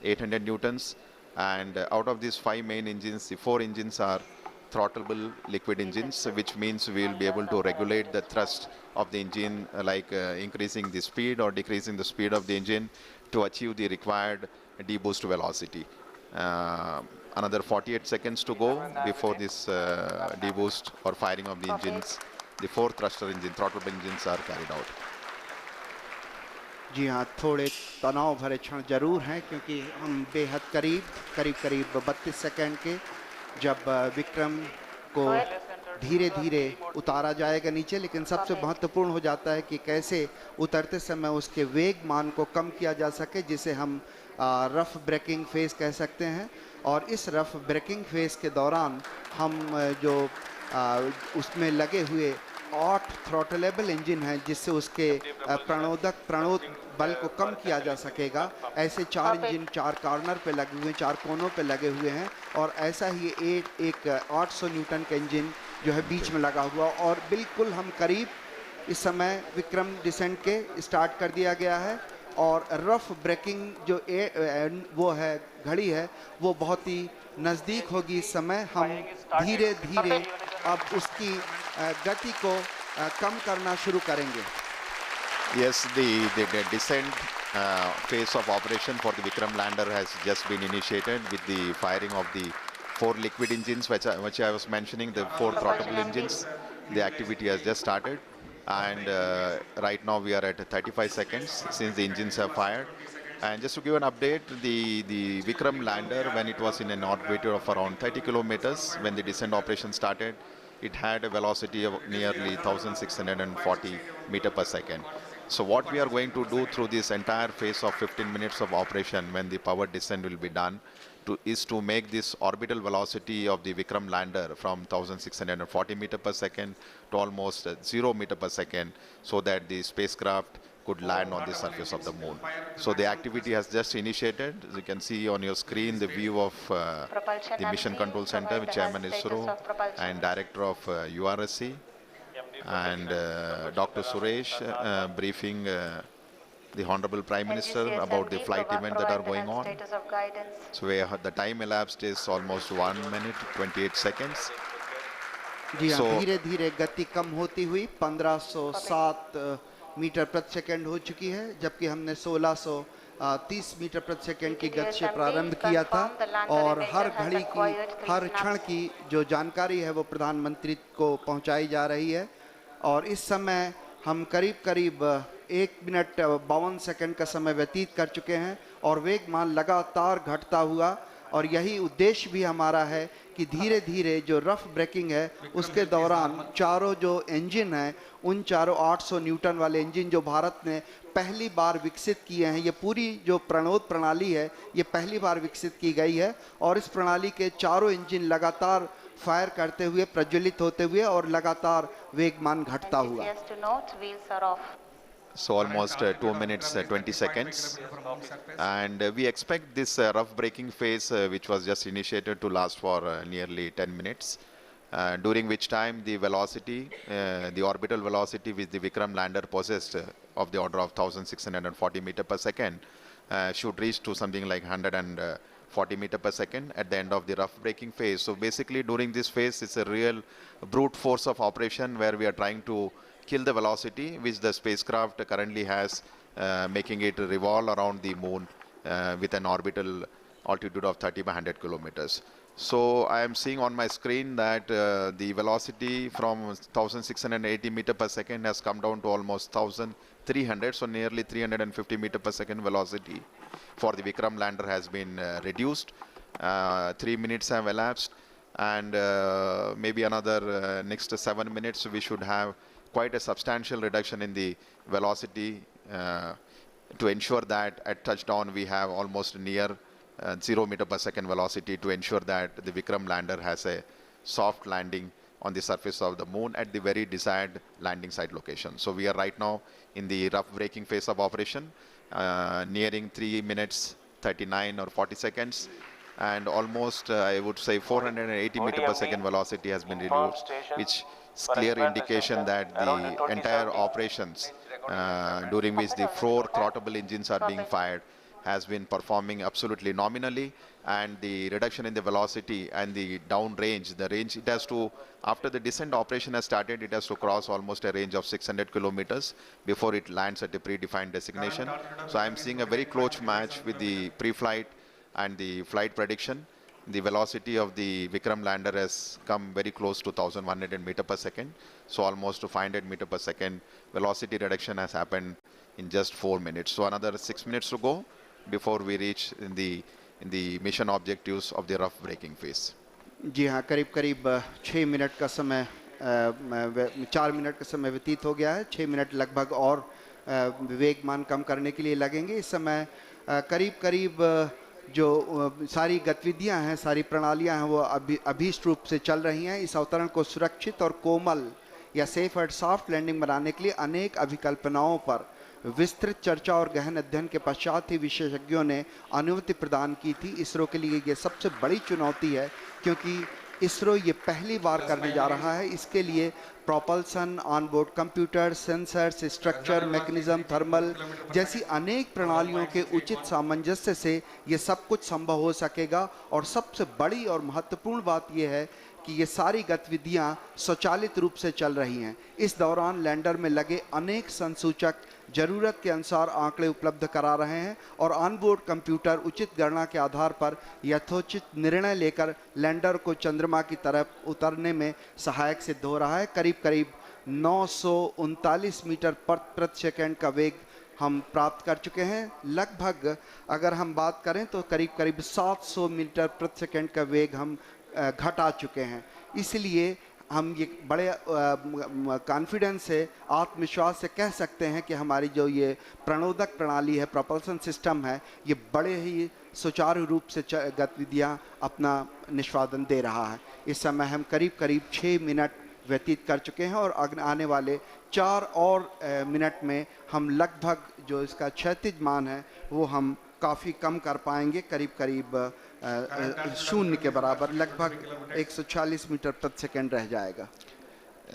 800 newtons. And out of these 5 main engines, the 4 engines are throttleable liquid engines, which means we will be able to regulate the thrust of the engine, like increasing the speed or decreasing the speed of the engine to achieve the required deboost velocity. Another 48 seconds to go before this deboost or firing of the engines. The 4 thruster engine, throttleable engines are carried out. जी हाँ, थोड़े तनाव भरे क्षण जरूर हैं, क्योंकि हम बेहद करीब 32 सेकंड के जब विक्रम को धीरे धीरे उतारा जाएगा नीचे, लेकिन सबसे महत्वपूर्ण हो जाता है कि कैसे उतरते समय उसके वेग मान को कम किया जा सके, जिसे हम रफ ब्रेकिंग फेज कह सकते हैं। और इस रफ ब्रेकिंग फेज के दौरान हम जो उसमें लगे हुए 8 थ्रॉटलेबल इंजन हैं, जिससे उसके प्रणोद बल को कम किया जा सकेगा। ऐसे 4 इंजन 4 कॉर्नर पे लगे हुए हैं, 4 कोनों पे लगे हुए हैं, और ऐसा ही एक 800 न्यूटन का इंजन जो है बीच में लगा हुआ। और बिल्कुल हम करीब इस समय विक्रम डिसेंट के स्टार्ट कर दिया गया है, और रफ ब्रेकिंग जो वो है घड़ी है, वो बहुत ही नज़दीक होगी। इस समय हम धीरे धीरे अब उसकी गति को कम करना शुरू करेंगे। Yes, the descent phase of operation for the Vikram lander has just been initiated with the firing of the 4 liquid engines, which I was mentioning, the 4 throttleable engines. The activity has just started, and right now we are at 35 seconds since the engines have fired. And just to give an update, the Vikram lander, when it was in an orbit of around 30 kilometers, when the descent operation started, it had a velocity of nearly 1,640 meters per second. So what we are going to do through this entire phase of 15 minutes of operation, when the power descent will be done, is to make this orbital velocity of the Vikram lander from 1,640 meters per second to almost 0 meters per second, so that the spacecraft could land on the surface of the moon. So the activity has just initiated. As you can see on your screen, the view of the Mission Control Center, with Chairman ISRO and Director of URSC, and Dr. Suresh briefing the Honorable Prime Minister about the flight event that are going on. So the time elapsed is almost 1 minute 28 seconds. जी हाँ, धीरे धीरे गति कम होती हुई 1507 metre प्रति second हो चुकी है, जबकि हमने 1630 मीटर प्रति सेकंड की गति से प्रारंभ किया था। और हर घड़ी की, हर क्षण की जो जानकारी है वो प्रधानमंत्री को पहुंचाई जा रही है। और इस समय हम करीब 1 मिनट 52 सेकंड का समय व्यतीत कर चुके हैं, और वेगमान लगातार घटता हुआ। और यही उद्देश्य भी हमारा है कि धीरे धीरे जो रफ ब्रेकिंग है उसके दौरान चारों जो इंजन हैं, उन चारों 800 न्यूटन वाले इंजन जो भारत ने पहली बार विकसित किए हैं, ये पूरी जो प्रणोद प्रणाली है ये पहली बार विकसित की गई है। और इस प्रणाली के चारों इंजन लगातार फायर करते हुए, प्रज्वलित होते हुए और लगातार वेगमान घटता हुआ। So almost 2 minutes 20 seconds, and we expect this rough braking phase, which was just initiated, to last for nearly 10 minutes, during which time the velocity, the orbital velocity which the Vikram lander possessed of the order of 1,640 meters per second should reach to something like 40 meter per second at the end of the rough braking phase. So basically during this phase, it's a real brute force of operation where we are trying to kill the velocity which the spacecraft currently has, making it revolve around the moon with an orbital altitude of 30 by 100 kilometers. So I am seeing on my screen that the velocity from 1680 meter per second has come down to almost 1300, so nearly 350 meter per second velocity for the Vikram lander has been reduced. 3 minutes have elapsed, and maybe another next 7 minutes we should have quite a substantial reduction in the velocity to ensure that at touchdown we have almost near 0 meter per second velocity to ensure that the Vikram lander has a soft landing on the surface of the moon at the very desired landing site location. So we are right now in the rough braking phase of operation, nearing 3 minutes 39 or 40 seconds, and almost I would say 480 meter per second velocity has been reduced, which is clear indication that the entire operations during which the 4 throttleable engines are being fired has been performing absolutely nominally, and the reduction in the velocity and the down range, the range it has to, after the descent operation has started, it has to cross almost a range of 600 kilometers before it lands at a predefined destination. So I am seeing a very close match with the pre-flight and the flight prediction. The velocity of the Vikram lander has come very close to 1100 meter per second. So almost to 500 meter per second velocity reduction has happened in just 4 minutes. So another 6 minutes to go before we reach in the mission objectives of the rough braking phase. जी हाँ, करीब करीब 6 minute का समय 4 minute का समय व्यतीत हो गया है। 6 मिनट लगभग और वेगमान कम करने के लिए लगेंगे। इस समय करीब करीब जो सारी गतिविधियां हैं, सारी प्रणालियां हैं, वो अभीष्ट रूप से चल रही हैं। इस अवतरण को सुरक्षित और कोमल या सेफ एंड सॉफ्ट लैंडिंग बनाने के लिए अनेक अभिकल्पनाओं पर विस्तृत चर्चा और गहन अध्ययन के पश्चात ही विशेषज्ञों ने अनुमति प्रदान की थी। इसरो के लिए ये सबसे बड़ी चुनौती है, क्योंकि इसरो ये पहली बार करने जा रहा है। इसके लिए propulsion, onboard computer, sensors, structure, mechanism, thermal जैसी अनेक प्रणालियों के उचित सामंजस्य से ये सब कुछ संभव हो सकेगा। और सबसे बड़ी और महत्वपूर्ण बात यह है कि ये सारी गतिविधियां स्वचालित रूप से चल रही हैं। इस दौरान लैंडर में लगे अनेक संसूचक जरूरत के अनुसार आंकड़े उपलब्ध करा रहे हैं और ऑनबोर्ड कंप्यूटर उचित गणना के आधार पर यथोचित निर्णय लेकर लैंडर को चंद्रमा की तरफ उतरने में सहायक सिद्ध हो रहा है। करीब करीब 939 मीटर प्रति सेकंड का वेग हम प्राप्त कर चुके हैं। लगभग अगर हम बात करें तो करीब करीब 700 मीटर प्रति सेकंड का वेग हम घटा चुके हैं। इसलिए हम ये बड़े कॉन्फिडेंस से, आत्मविश्वास से कह सकते हैं कि हमारी जो ये प्रणोदक प्रणाली है, प्रोपल्सन सिस्टम है, ये बड़े ही सुचारू रूप से गतिविधियां अपना निष्पादन दे रहा है। इस समय हम करीब करीब 6 मिनट व्यतीत कर चुके हैं और आने वाले 4 और मिनट में हम लगभग जो इसका क्षैतिज मान है वो हम काफ़ी कम कर पाएंगे। करीब करीब शून्य के बराबर, लगभग 140 मीटर प्रति सेकंड रह जाएगा।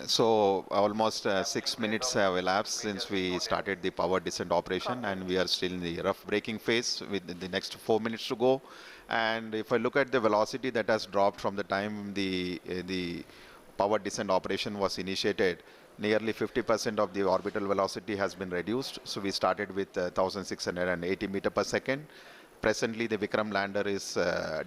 So almost 6 minutes have elapsed since we started the power descent operation, and we are still in the rough braking phase with the next 4 minutes to go. And if I look at the velocity that has dropped from the time the power descent operation was initiated, nearly 50% of the orbital velocity has been reduced. So we started with 1680 meter per second. Presently, the Vikram lander is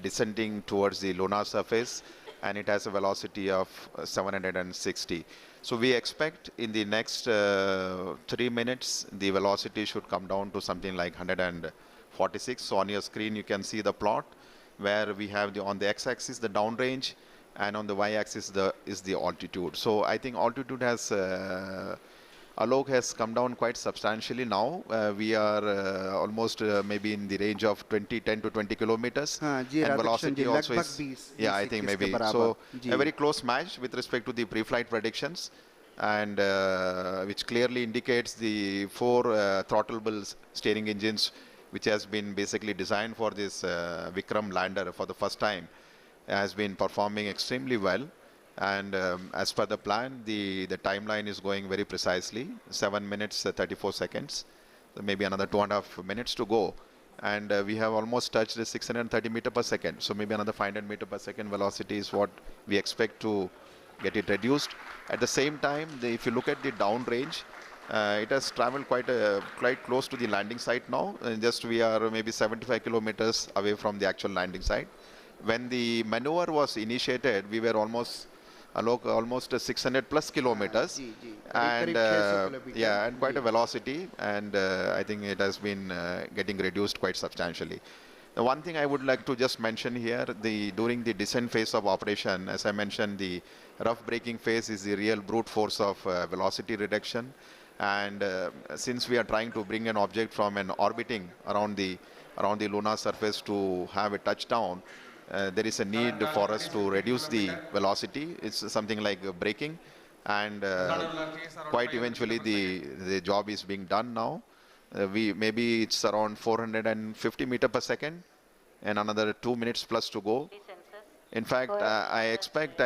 descending towards the lunar surface, and it has a velocity of 760. So we expect in the next 3 minutes, the velocity should come down to something like 146. So on your screen, you can see the plot where we have on the x-axis the downrange, and on the y-axis is the altitude. So I think altitude has Alok has come down quite substantially now. We are almost maybe in the range of 10 to 20 kilometers. And velocity also is, yeah, I think maybe. So a very close match with respect to the pre-flight predictions, and which clearly indicates the 4 throttleable steering engines, which has been basically designed for this Vikram lander for the first time, has been performing extremely well. And as per the plan, the timeline is going very precisely, 7 minutes 34 seconds. So maybe another 2.5 minutes to go, and we have almost touched the 630 meter per second. So maybe another 500 meter per second velocity is what we expect to get it reduced. At the same time, if you look at the downrange, it has traveled quite close to the landing site now. Just we are maybe 75 kilometers away from the actual landing site. When the maneuver was initiated, we were almost 600 plus kilometers, and yeah, and quite a velocity, and I think it has been getting reduced quite substantially. The one thing I would like to just mention here, during the descent phase of operation, as I mentioned, the rough braking phase is the real brute force of velocity reduction. And since we are trying to bring an object from an orbiting around the lunar surface to have a touchdown, there is a need for us to reduce the velocity. It's something like braking, and quite eventually the job is being done now. Maybe it's around 450 meter per second, and another 2 minutes plus to go. In fact, I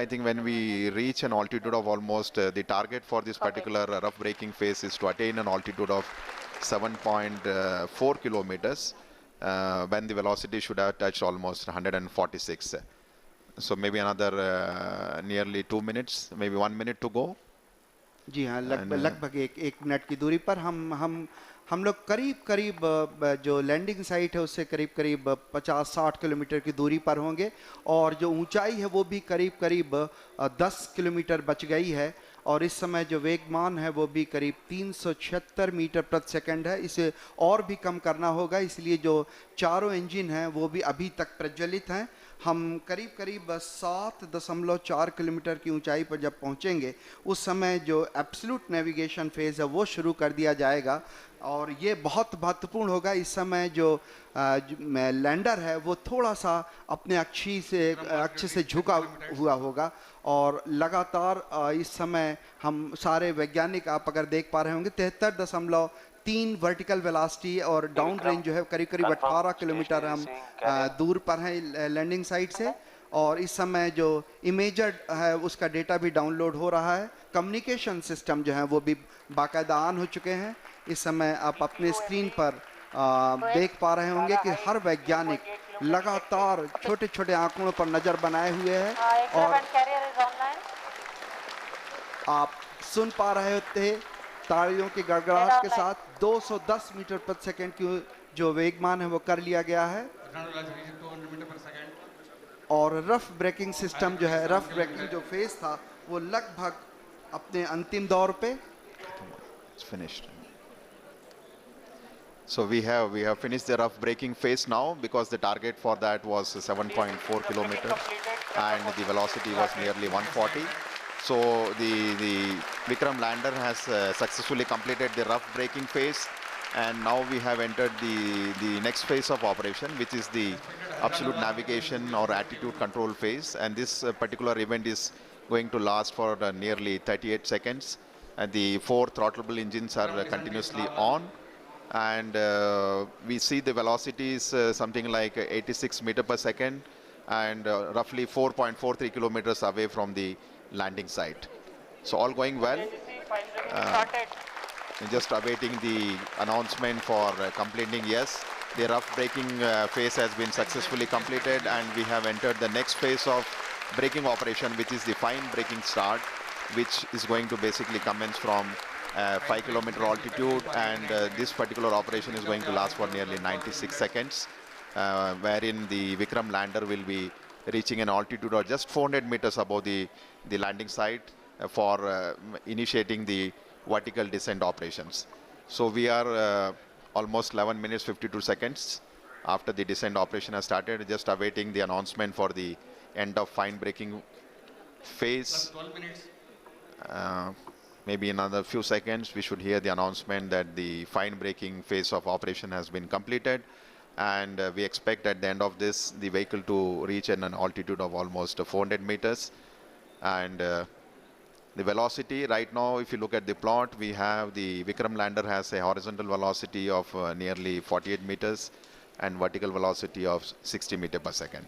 think when we reach an altitude of almost, the target for this particular rough braking phase is to attain an altitude of 7.4 kilometers, when the velocity should have touched almost 146. So maybe another nearly 2 minutes, maybe 1 minute to go. जी हाँ, लगभग एक minute की दूरी पर हम लोग करीब जो लैंडिंग साइट है उससे करीब 50-60 किलोमीटर की दूरी पर होंगे, और जो ऊंचाई है वो भी करीब 10 किलोमीटर बच गई है, और इस समय जो वेगमान है वो भी करीब 376 मीटर प्रति सेकंड है। इसे और भी कम करना होगा, इसलिए जो चारों इंजन हैं वो भी अभी तक प्रज्वलित हैं। हम करीब 7.4 किलोमीटर की ऊंचाई पर जब पहुंचेंगे उस समय जो एब्सोल्यूट नेविगेशन फेज है वो शुरू कर दिया जाएगा, और ये बहुत महत्वपूर्ण होगा। इस समय जो लैंडर है वो थोड़ा सा अपने अक्ष से झुका हुआ होगा, और लगातार इस समय हम सारे वैज्ञानिक, आप अगर देख पा रहे होंगे, 73.3 वर्टिकल वेलोसिटी, और डाउन रेंज जो है करीब 18 किलोमीटर हम दूर पर हैं लैंडिंग साइट से, और इस समय जो इमेजर है उसका डेटा भी डाउनलोड हो रहा है। कम्युनिकेशन सिस्टम जो है वो भी बाकायदा ऑन हो चुके हैं। इस समय आप अपने स्क्रीन पर देख पा रहे होंगे कि हर वैज्ञानिक लगातार छोटे आंकड़ों पर नजर बनाए हुए है, और आप सुन पा रहे थे तालियों की गड़गड़ाहट के साथ 210 मीटर प्रति सेकंड की जो वेगमान है वो कर लिया गया है, और रफ ब्रेकिंग सिस्टम जो है, रफ ब्रेकिंग जो फेज था वो लगभग अपने अंतिम दौर पे। It's finished. So we have finished the rough braking phase now, because the target for that was 7.4 kilometers and the velocity was nearly 140. So the Vikram lander has successfully completed the rough braking phase, and now we have entered the next phase of operation, which is the absolute navigation or attitude control phase. And this particular event is going to last for nearly 38 seconds. And the 4 throttleable engines are continuously on, and we see the velocity is something like 86 meter per second, and roughly 4.43 kilometers away from the landing site. So all going well. Just awaiting the announcement for completing. Yes, the rough braking phase has been successfully completed, and we have entered the next phase of braking operation, which is the fine braking start, which is going to basically commence from 5 kilometer altitude, and this particular operation is going to last for nearly 96 seconds, wherein the Vikram lander will be reaching an altitude of just 400 meters above the landing site for initiating the vertical descent operations. So we are almost 11 minutes 52 seconds after the descent operation has started, just awaiting the announcement for the end of fine braking phase. 12 minutes. Maybe another few seconds we should hear the announcement that the fine braking phase of operation has been completed, and we expect at the end of this the vehicle to reach an altitude of almost 400 meters. And the velocity right now, if you look at the plot, we have the Vikram lander has a horizontal velocity of nearly 48 meters and vertical velocity of 60 meters per second.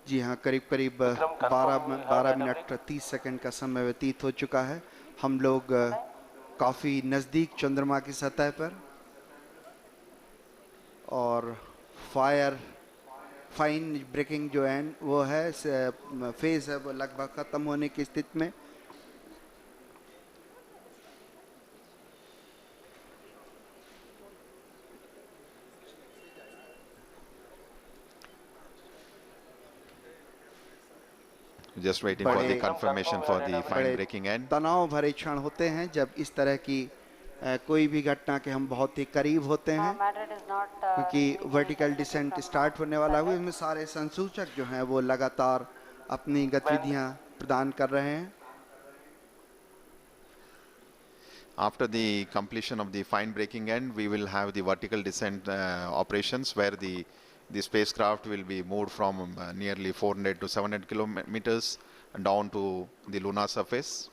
जी हाँ, करीब 12 minute 30 second का समय व्यतीत हो चुका है। हम लोग काफ़ी नज़दीक चंद्रमा की सतह पर और फाइन ब्रेकिंग जो है वो है फेज़ है वो लगभग ख़त्म होने की स्थिति में। Just waiting for the confirmation for the fine बड़े breaking end. तनाव भरे क्षण होते हैं जब इस तरह की कोई भी घटना के हम बहुत ही करीब होते हैं, Madrid is not क्योंकि receiving any vertical telemetry descent from, start होने वाला हुआ, Madrid. इसमें सारे संसूचक जो हैं वो लगातार अपनी गतिविधियां प्रदान कर रहे हैं। After the completion of the fine breaking end, we will have the vertical descent operations where the spacecraft will be moved from nearly 400 to 700 kilometers down to the lunar surface.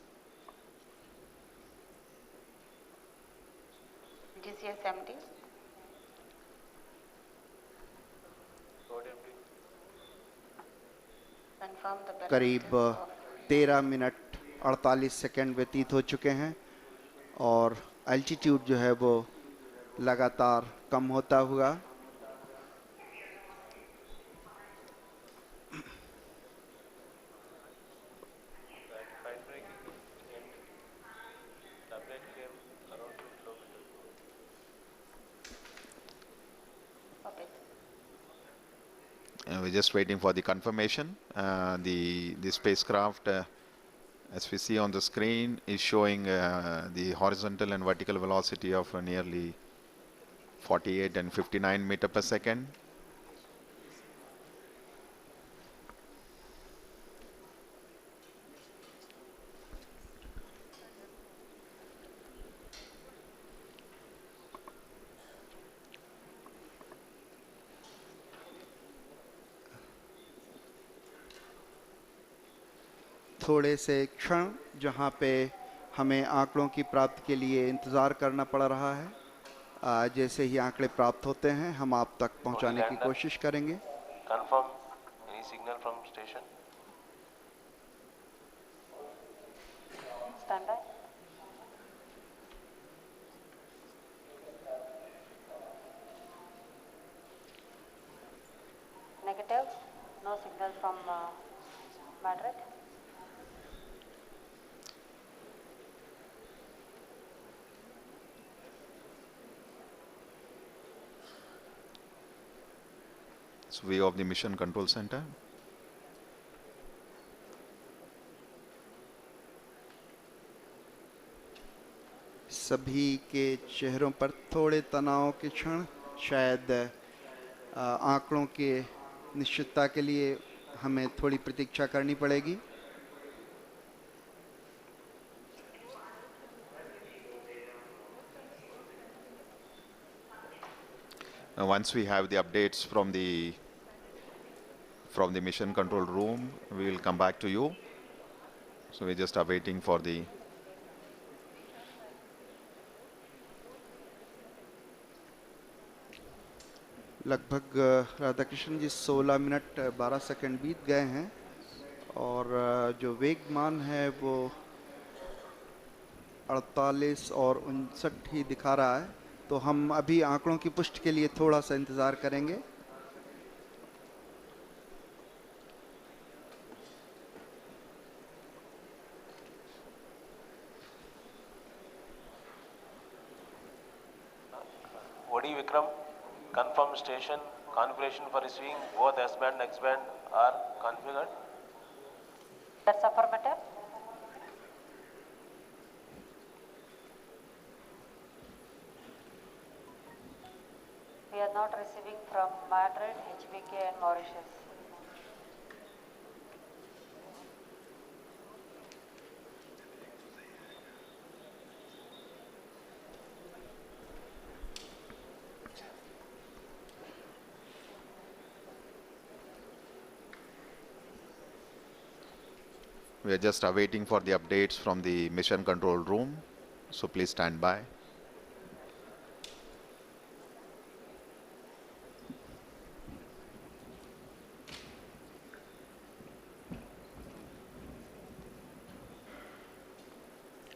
GCS empty. Confirm the करीब parameters of 13 minute 48 second व्यतीत हो चुके हैं और altitude जो है वो लगातार कम होता हुआ। okay. We're just waiting for the confirmation. The spacecraft, as we see on the screen, is showing the horizontal and vertical velocity of nearly 48 and 59 meter per second. थोड़े से क्षण जहां पे हमें आंकड़ों की प्राप्ति के लिए इंतज़ार करना पड़ रहा है, जैसे ही आंकड़े प्राप्त होते हैं हम आप तक पहुंचाने की कोशिश करेंगे। Confirm any signal from station. Stand by. Negative. No signal from Madrid. It's view of the mission control center. सभी के चेहरों पर थोड़े तनाव के क्षण, शायद आंकड़ों के निश्चितता के लिए हमें थोड़ी प्रतीक्षा करनी पड़ेगी। Once we have the updates from the mission control room, we will come back to you. So we're just awaiting for the लगभग राधाकृष्ण जी 16 मिनट 12 सेकंड बीत गए हैं और जो वेगमान है वो 48 और 59 ही दिखा रहा है, तो हम अभी आंकड़ों की पुष्टि के लिए थोड़ा सा इंतज़ार करेंगे। OD Vikram, confirm station configuration for receiving both S band and X band are configured. That's affirmative. We are not receiving from Madrid, HBK and Mauritius. we are just awaiting for the updates from the mission control room. So please stand by.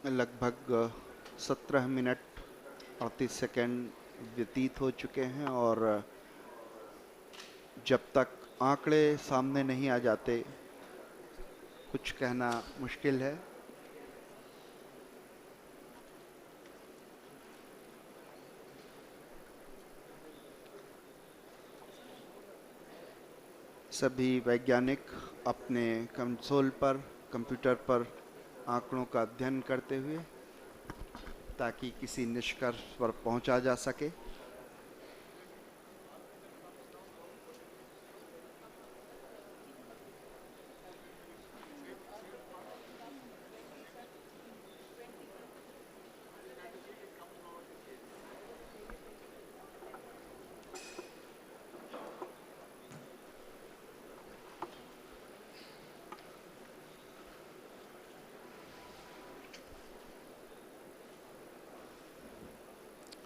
लगभग 17 minute 38 second व्यतीत हो चुके हैं और जब तक आंकड़े सामने नहीं आ जाते कुछ कहना मुश्किल है। सभी वैज्ञानिक अपने कंप्यूटर पर आंकड़ों का अध्ययन करते हुए ताकि किसी निष्कर्ष पर पहुंचा जा सके।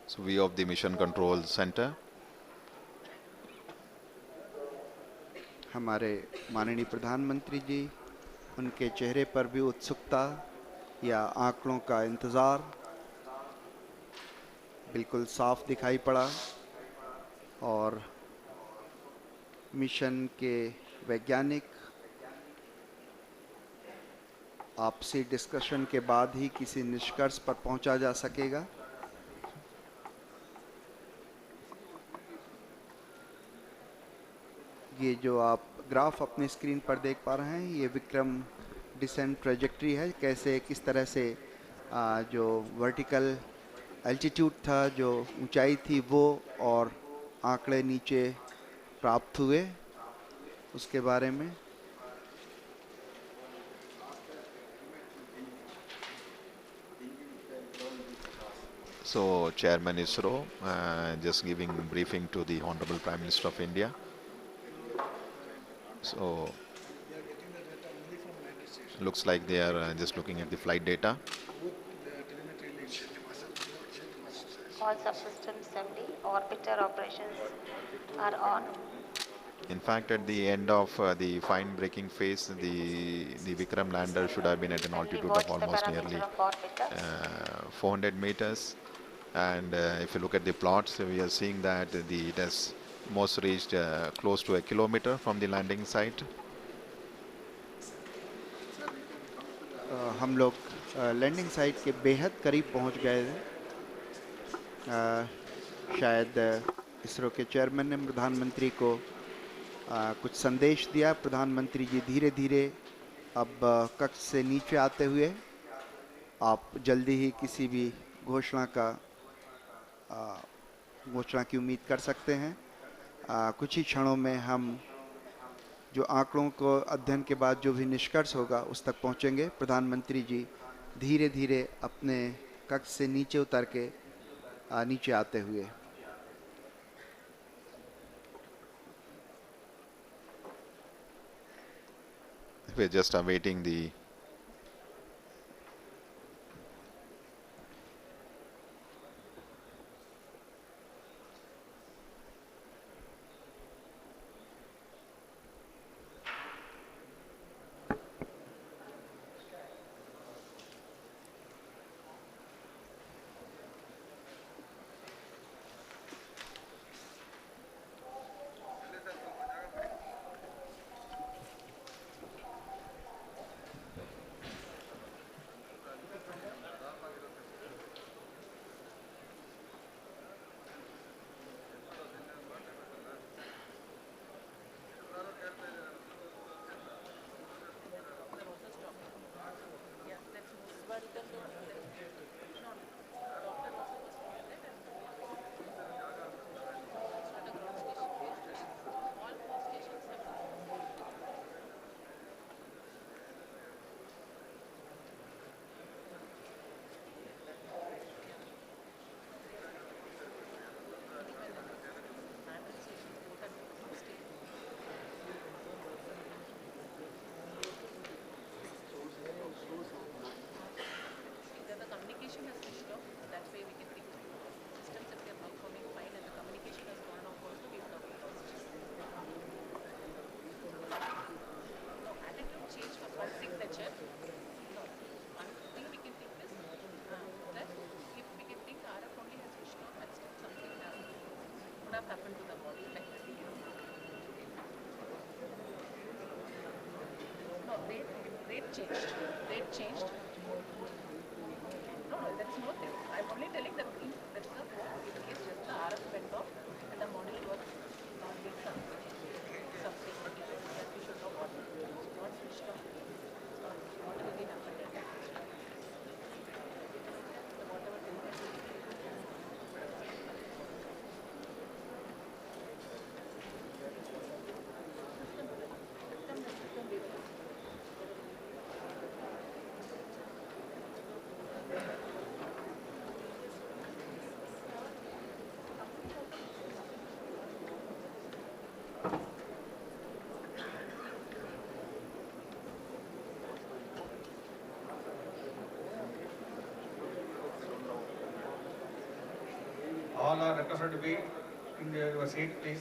So view of the mission control center. हमारे माननीय प्रधानमंत्री जी, उनके चेहरे पर भी उत्सुकता या आंकड़ों का इंतज़ार बिल्कुल साफ दिखाई पड़ा और मिशन के वैज्ञानिक आपसी डिस्कशन के बाद ही किसी निष्कर्ष पर पहुंचा जा सकेगा। ये जो आप ग्राफ अपनी स्क्रीन पर देख पा रहे हैं, ये विक्रम डिसेंट ट्रेजेक्ट्री है। कैसे किस तरह से जो वर्टिकल एल्टीट्यूड था, जो ऊंचाई थी वो, और आंकड़े नीचे प्राप्त हुए उसके बारे में। So Chairman ISRO just giving briefing to the Honorable Prime Minister of India. So looks like they are just looking at the flight data. All subsystems MD, orbiter operations are on. In fact, at the end of the fine braking phase, the Vikram lander should have been at an altitude of almost nearly 400 meters. And if you look at the plots, we are seeing that it has most reached close to a kilometer from the landing site. हम लोग landing site के बेहद करीब पहुंच गए थे। शायद इसरो के चेयरमैन ने प्रधानमंत्री को कुछ संदेश दिया। प्रधानमंत्री जी धीरे धीरे अब कक्ष से नीचे आते हुए आप जल्दी ही किसी भी घोषणा की उम्मीद कर सकते हैं। कुछ ही क्षणों में हम जो आंकड़ों को अध्ययन के बाद जो भी निष्कर्ष होगा उस तक पहुंचेंगे। प्रधानमंत्री जी धीरे धीरे अपने कक्ष से नीचे उतर के नीचे आते हुए। We're just awaiting the happened to the model? Like, no, rate changed. Rate changed. No, that's no thing. I'm only telling that that's the in case just the RF went off and the model was not being something that we should know what not switched off. So what will be happened at that switched off? So whatever All are requested to be in your seat, please.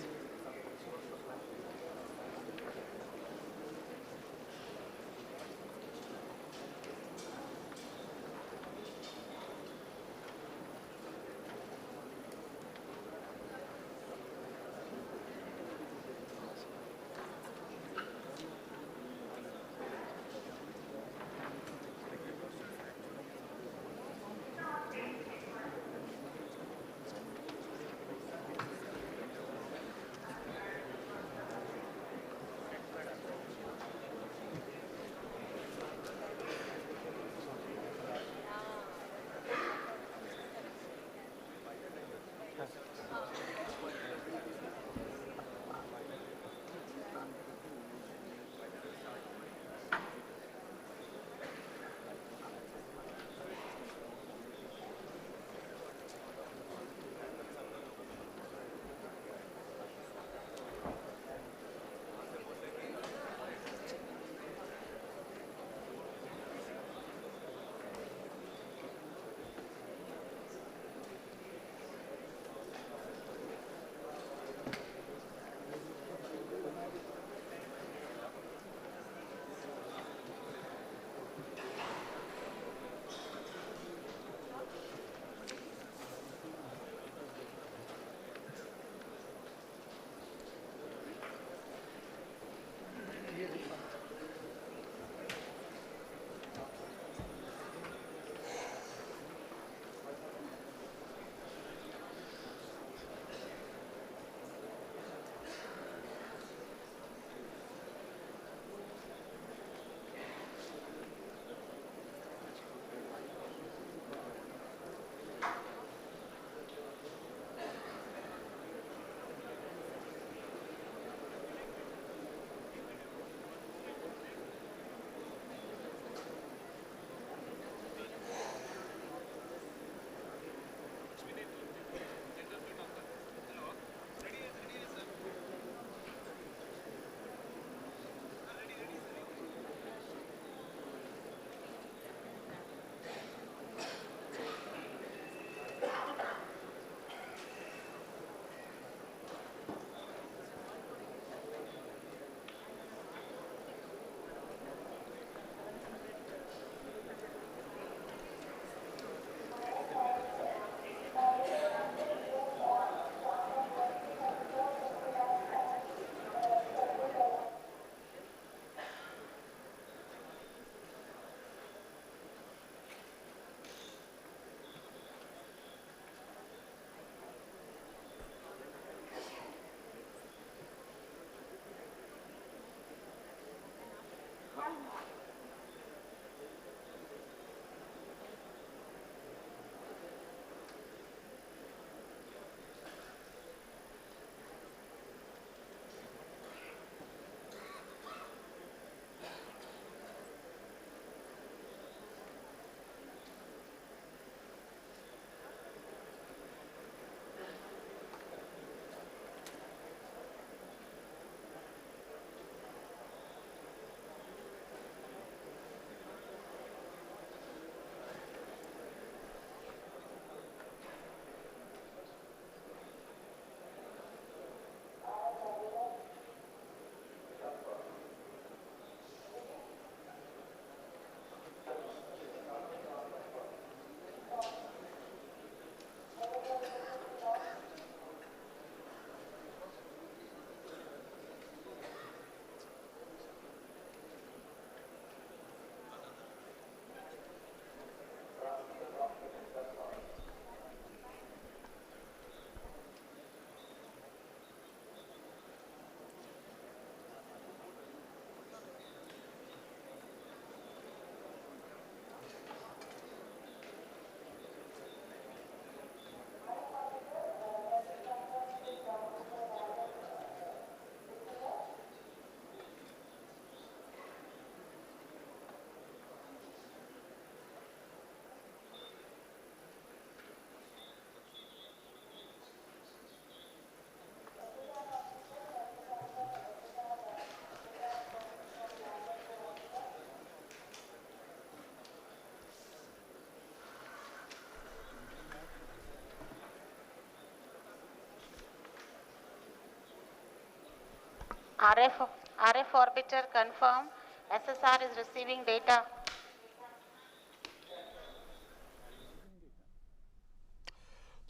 RF orbiter confirm. SSR is receiving data.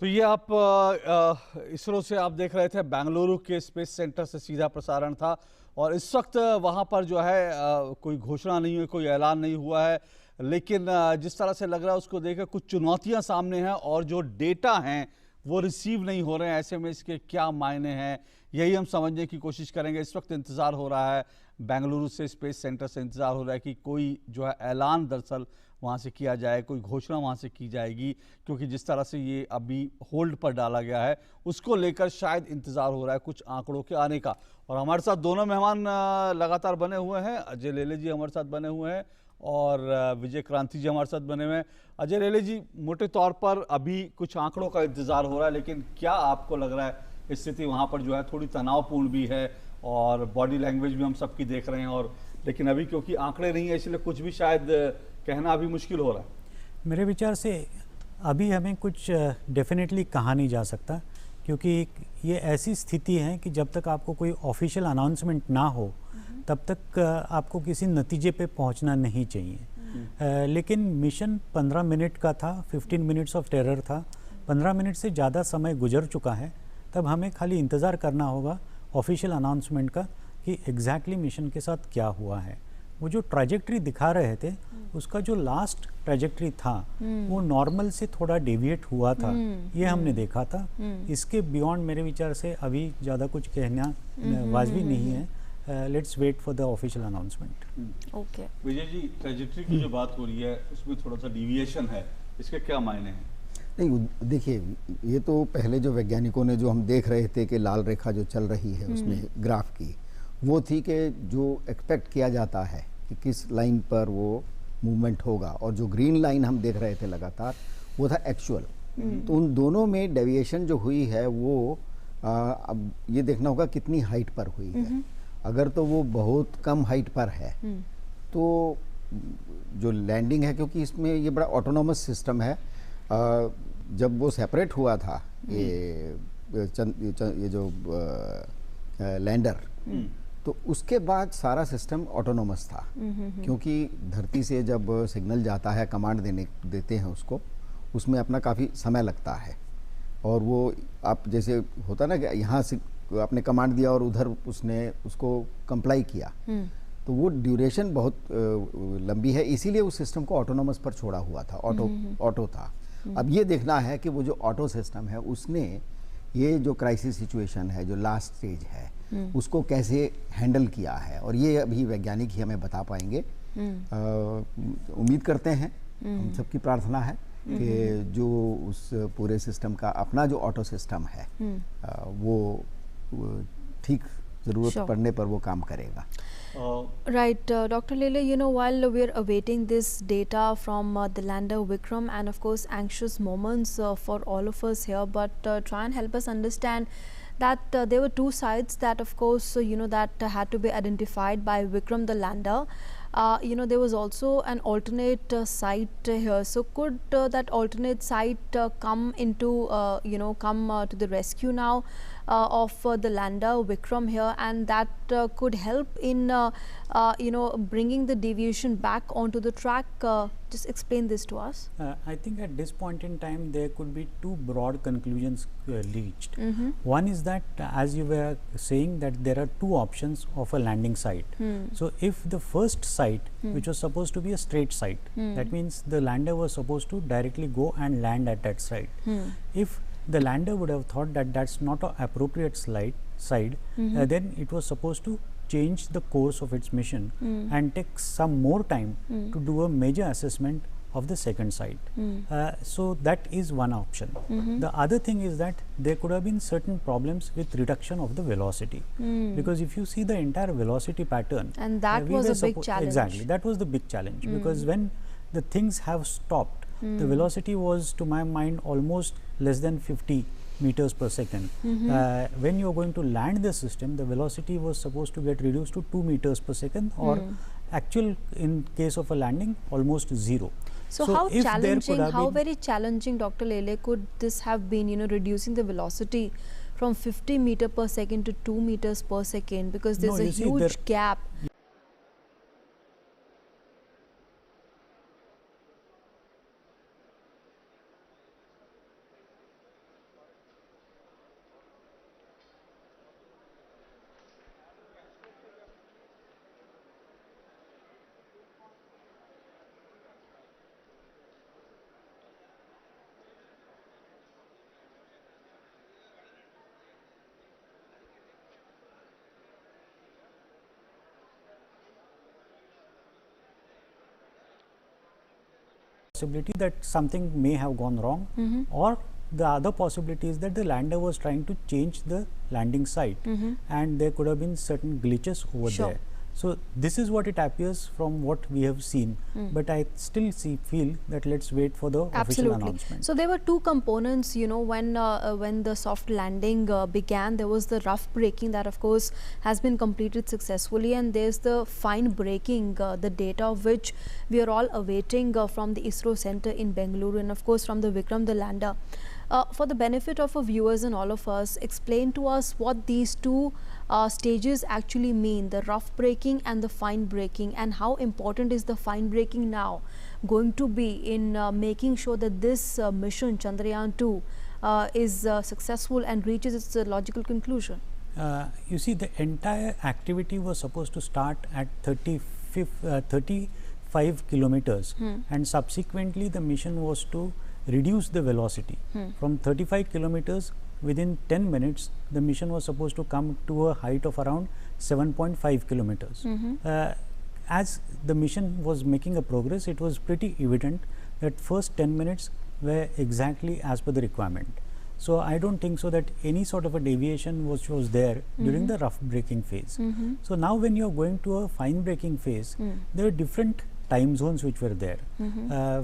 तो ये आप इसरो से आप देख रहे थे, बेंगलुरु के space centre से सीधा प्रसारण था। और इस वक्त वहाँ पर जो है कोई घोषणा नहीं हुई, कोई ऐलान नहीं हुआ है, लेकिन जिस तरह से लग रहा है उसको देखकर कुछ चुनौतियाँ सामने हैं और जो डेटा हैं वो रिसीव नहीं हो रहे हैं। ऐसे में इसके क्या मायने हैं, यही हम समझने की कोशिश करेंगे। इस वक्त इंतज़ार हो रहा है, बेंगलुरु से स्पेस सेंटर से इंतज़ार हो रहा है कि कोई जो है ऐलान दरअसल वहाँ से किया जाए, कोई घोषणा वहाँ से की जाएगी, क्योंकि जिस तरह से ये अभी होल्ड पर डाला गया है उसको लेकर शायद इंतज़ार हो रहा है कुछ आंकड़ों के आने का। और हमारे साथ दोनों मेहमान लगातार बने हुए हैं। अजय लेले जी हमारे साथ बने हुए हैं और विजय क्रांति जी हमारे साथ बने हुए हैं। अजय लेले जी, मोटे तौर पर अभी कुछ आंकड़ों का इंतज़ार हो रहा है, लेकिन क्या आपको लग रहा है स्थिति वहाँ पर जो है थोड़ी तनावपूर्ण भी है और बॉडी लैंग्वेज भी हम सबकी देख रहे हैं, और लेकिन अभी क्योंकि आंकड़े नहीं है इसलिए कुछ भी शायद कहना अभी मुश्किल हो रहा है? मेरे विचार से अभी हमें कुछ डेफिनेटली कहा नहीं जा सकता, क्योंकि ये ऐसी स्थिति है कि जब तक आपको कोई ऑफिशियल अनाउंसमेंट ना हो तब तक आपको किसी नतीजे पे पहुंचना नहीं चाहिए। लेकिन मिशन 15 मिनट का था, 15 मिनट्स ऑफ टेरर था, 15 मिनट से ज़्यादा समय गुजर चुका है। तब हमें खाली इंतज़ार करना होगा ऑफिशियल अनाउंसमेंट का कि एग्जैक्टली मिशन के साथ क्या हुआ है। वो जो ट्रैजेक्टरी दिखा रहे थे उसका जो लास्ट ट्रैजेक्टरी था वो नॉर्मल से थोड़ा डेविएट हुआ था, ये हमने देखा था। इसके बियॉन्ड मेरे विचार से अभी ज़्यादा कुछ कहना वाजिबी नहीं है। Let's wait for the official announcement. Okay Vijay ji, trajectory की जो बात हो रही है उसमें थोड़ा सा डिविएशन है, इसके क्या मायने हैं? नहीं, देखिए, ये तो पहले जो वैज्ञानिकों ने जो हम देख रहे थे कि लाल रेखा जो चल रही है उसमें ग्राफ की, वो थी कि जो एक्सपेक्ट किया जाता है कि किस लाइन पर वो मूवमेंट होगा, और जो ग्रीन लाइन हम देख रहे थे लगातार वो था एक्चुअल। तो उन दोनों में डेविएशन जो हुई है वो अब ये देखना होगा कितनी हाइट पर हुई है। अगर तो वो बहुत कम हाइट पर है तो जो लैंडिंग है, क्योंकि इसमें ये बड़ा ऑटोनोमस सिस्टम है, जब वो सेपरेट हुआ था ये जो लैंडर, तो उसके बाद सारा सिस्टम ऑटोनोमस था, क्योंकि धरती से जब सिग्नल जाता है, कमांड देते हैं उसको, उसमें अपना काफ़ी समय लगता है। और वो आप जैसे होता ना कि यहाँ से आपने कमांड दिया और उधर उसने उसको कंप्लाई किया, तो वो ड्यूरेशन बहुत लंबी है, इसीलिए उस सिस्टम को ऑटोनोमस पर छोड़ा हुआ था, ऑटो था। अब ये देखना है कि वो जो ऑटो सिस्टम है उसने ये जो क्राइसिस सिचुएशन है, जो लास्ट स्टेज है, उसको कैसे हैंडल किया है, और ये अभी वैज्ञानिक ही हमें बता पाएंगे। उम्मीद करते हैं, हम सबकी प्रार्थना है कि जो उस पूरे सिस्टम का अपना जो ऑटो सिस्टम है वो ठीक ज़रूरत पड़ने पर वो काम करेगा। Right, Dr. Lele, you know, while we're awaiting this data from the lander Vikram, and of course anxious moments for all of us here, but try and help us understand that there were two sites that of course you know that had to be identified by Vikram the lander. You know, there was also an alternate site here, so could that alternate site come into you know, come to the rescue now of the lander Vikram here, and that could help in you know, bringing the deviation back onto the track? Just explain this to us. I think at this point in time there could be two broad conclusions reached. One is that, as you were saying, that there are two options of a landing site. So if the first site, which was supposed to be a straight site, that means the lander was supposed to directly go and land at that site. If the lander would have thought that that's not an appropriate side, then it was supposed to change the course of its mission and take some more time to do a major assessment of the second site. So that is one option. The other thing is that there could have been certain problems with reduction of the velocity, because if you see the entire velocity pattern, and that was a big challenge. Exactly, that was the big challenge, because when the things have stopped, the velocity was, to my mind, almost less than 50 meters per second. When you are going to land the system, the velocity was supposed to get reduced to 2 meters per second, or actual, in case of a landing, almost 0. So how challenging, how very challenging, Dr. Lele, could this have been, you know, reducing the velocity from 50 meter per second to 2 meters per second, because there's No, a you see, huge gap. Possibility that something may have gone wrong, or the other possibility is that the lander was trying to change the landing site, and there could have been certain glitches over there. So this is what it appears from what we have seen, but I still feel that let's wait for the official announcement. So there were two components, you know, when the soft landing began, there was the rough braking that of course has been completed successfully, and there's the fine braking, the data of which we are all awaiting from the ISRO center in Bengaluru, and of course from the Vikram, the lander. For the benefit of our viewers and all of us, explain to us what these two stages actually mean, the rough braking and the fine braking, and how important is the fine braking now going to be in making sure that this mission Chandrayaan 2 is successful and reaches its logical conclusion. You see, the entire activity was supposed to start at 35 kilometers, and subsequently the mission was to reduce the velocity from 35 kilometers. Within 10 minutes, the mission was supposed to come to a height of around 7.5 kilometers. As the mission was making a progress, it was pretty evident that first 10 minutes were exactly as per the requirement. So I don't think so that any sort of a deviation was there during the rough braking phase. So now when you are going to a fine braking phase, there are different time zones which were there.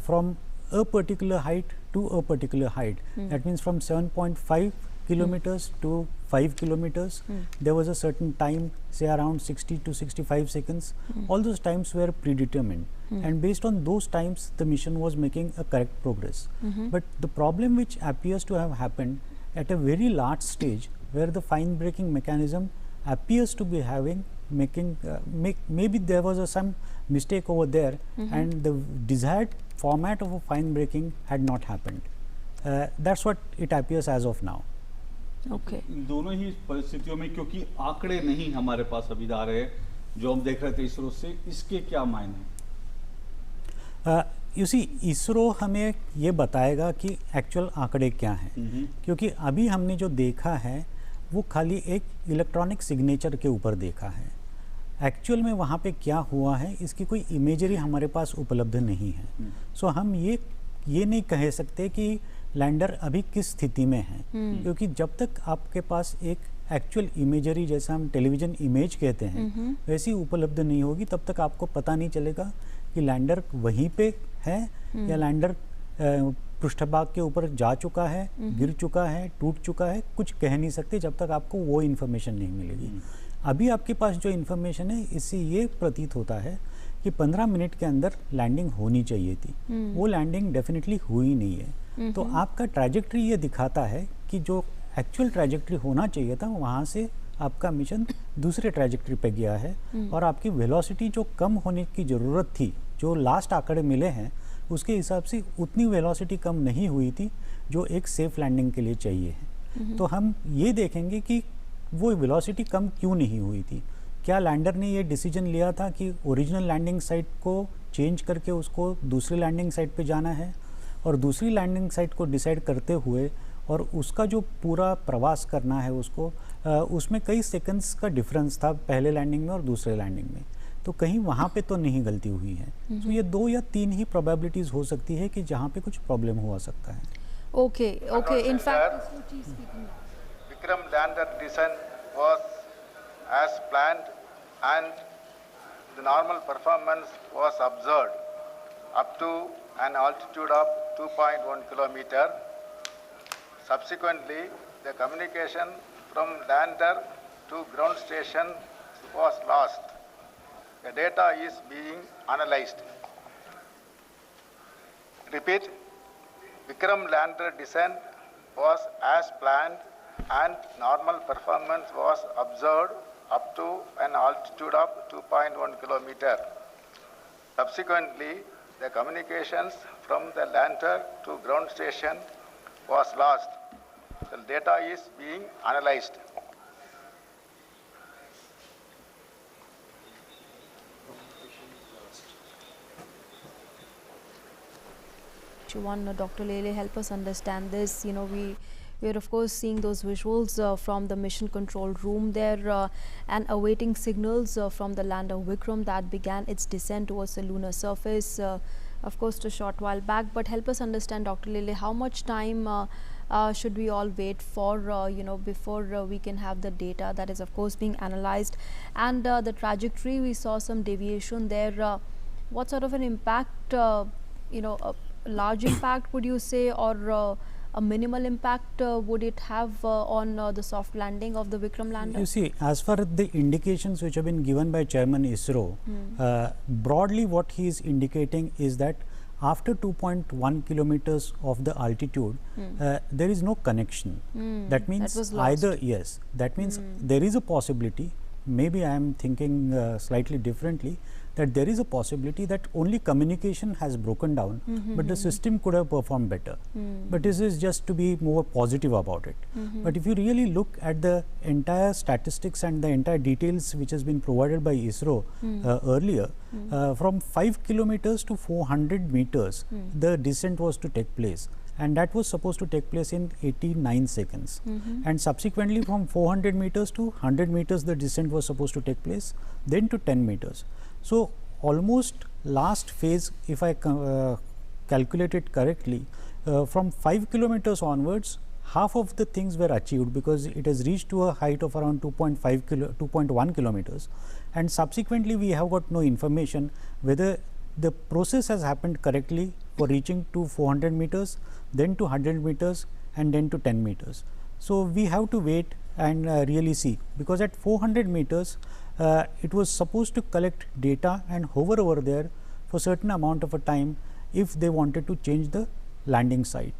From a particular height to a particular height, that means from 7.5 kilometers to 5 kilometers, there was a certain time, say around 60 to 65 seconds. All those times were predetermined, and based on those times the mission was making a correct progress. But the problem which appears to have happened at a very large stage, where the fine braking mechanism appears to be maybe there was some mistake over there, and the desired format of a fine braking had not happened. That's what it appears as of now. Okay. इन दोनों ही परिस्थितियों में, क्योंकि आंकड़े नहीं हमारे पास अभी आ रहे जो हम देख रहे थे इसरो से, इसके क्या मायने? You see, इसरो हमें ये बताएगा कि एक्चुअल आंकड़े क्या हैं, क्योंकि अभी हमने जो देखा है वो खाली एक इलेक्ट्रॉनिक सिग्नेचर के ऊपर देखा है. एक्चुअल में वहाँ पे क्या हुआ है इसकी कोई इमेजरी हमारे पास उपलब्ध नहीं है. सो हम ये नहीं कह सकते कि लैंडर अभी किस स्थिति में है, क्योंकि जब तक आपके पास एक एक्चुअल इमेजरी, जैसा हम टेलीविज़न इमेज कहते हैं, वैसी उपलब्ध नहीं होगी, तब तक आपको पता नहीं चलेगा कि लैंडर वहीं पे है या लैंडर पृष्ठभाग के ऊपर जा चुका है, गिर चुका है, टूट चुका है. कुछ कह नहीं सकते जब तक आपको वो इन्फॉर्मेशन नहीं मिलेगी. अभी आपके पास जो इन्फॉर्मेशन है, इससे ये प्रतीत होता है कि 15 मिनट के अंदर लैंडिंग होनी चाहिए थी. वो लैंडिंग डेफिनेटली हुई नहीं है. तो आपका ट्रैजेक्टरी ये दिखाता है कि जो एक्चुअल ट्रैजेक्टरी होना चाहिए था, वहाँ से आपका मिशन दूसरे ट्रैजेक्टरी पे गया है, और आपकी वेलोसिटी जो कम होने की ज़रूरत थी, जो लास्ट आंकड़े मिले हैं उसके हिसाब से उतनी वेलोसिटी कम नहीं हुई थी जो एक सेफ लैंडिंग के लिए चाहिए है. तो हम ये देखेंगे कि वो वेलोसिटी कम क्यों नहीं हुई थी. क्या लैंडर ने ये डिसीजन लिया था कि ओरिजिनल लैंडिंग साइट को चेंज करके उसको दूसरी लैंडिंग साइट पे जाना है, और दूसरी लैंडिंग साइट को डिसाइड करते हुए और उसका जो पूरा प्रवास करना है उसको, उसमें कई सेकंड्स का डिफरेंस था पहले लैंडिंग में और दूसरे लैंडिंग में. तो कहीं वहाँ पे तो नहीं गलती हुई है. तो ये 2 या 3 ही प्रोबेबिलिटीज़ हो सकती है कि जहाँ पे कुछ प्रॉब्लम हुआ सकता है. Okay, in fact Vikram lander descent was as planned, and the normal performance was observed up to an altitude of 2.1 kilometer. Subsequently, the communication from lander to ground station was lost. The data is being analyzed. Repeat, Vikram lander descent was as planned, and normal performance was observed up to an altitude of 2.1 kilometer. Subsequently, the communications from the lander to ground station was lost. The data is being analyzed. Dr. Lele, help us understand this. You know, we are of course seeing those visuals from the mission control room there and awaiting signals from the lander Vikram that began its descent towards the lunar surface, of course, a short while back. But help us understand, Dr. Lele, how much time should we all wait for, you know, before we can have the data that is of course being analyzed, and the trajectory, we saw some deviation there. What sort of an impact, you know, large impact would you say, or a minimal impact would it have on the soft landing of the Vikram lander? You see, as far as the indications which have been given by Chairman ISRO, broadly what he is indicating is that after 2.1 kilometers of the altitude, there is no connection. That means that either, yes, that means there is a possibility, maybe I am thinking slightly differently, that there is a possibility that only communication has broken down, but the system could have performed better. But this is just to be more positive about it. But if you really look at the entire statistics and the entire details which has been provided by ISRO earlier, from 5 kilometers to 400 meters, the descent was to take place. And that was supposed to take place in 89 seconds. And subsequently from 400 meters to 100 meters, the descent was supposed to take place, then to 10 meters. So, almost last phase, if I calculate it correctly, from 5 kilometers onwards, half of the things were achieved, because it has reached to a height of around 2.1 kilometers, and subsequently we have got no information whether the process has happened correctly for reaching to 400 meters, then to 100 meters, and then to 10 meters. So, we have to wait and really see, because at 400 meters it was supposed to collect data and hover over there for certain amount of a time if they wanted to change the landing site.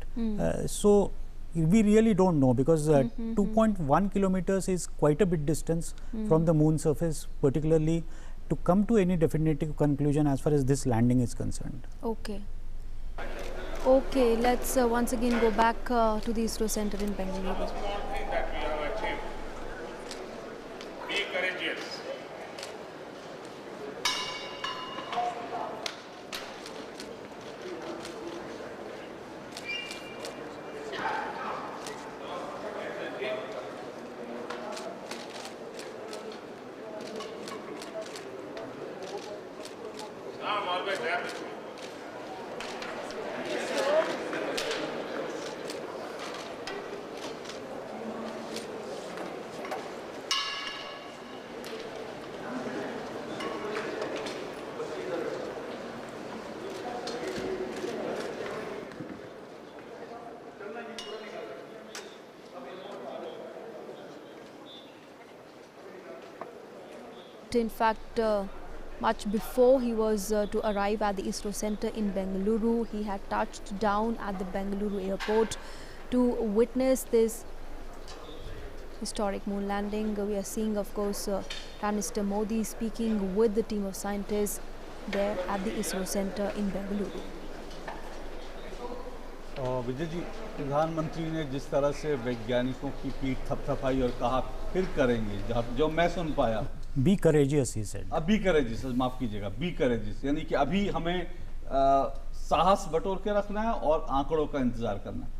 So, we really do not know, because 2.1 kilometers is quite a bit distance from the moon surface, particularly to come to any definitive conclusion as far as this landing is concerned. Okay. Okay, let's once again go back to the ISRO center in Bengaluru. Be courageous. I'm always there with you. In fact, much before he was to arrive at the ISRO center in Bengaluru, he had touched down at the Bengaluru airport to witness this historic moon landing. We are seeing, of course, Prime Minister Modi speaking with the team of scientists there at the ISRO center in Bengaluru. Vijay ji, प्रधानमंत्री ने जिस तरह से वैज्ञानिकों की पीठ थपथपाई और कहा फिर करेंगे, जो मैं सुन पाया, be courageous he said. Be courageous, माफ कीजिएगा, बी करेजियस, यानी कि अभी हमें साहस बटोर के रखना है और आंकड़ों का इंतजार करना है,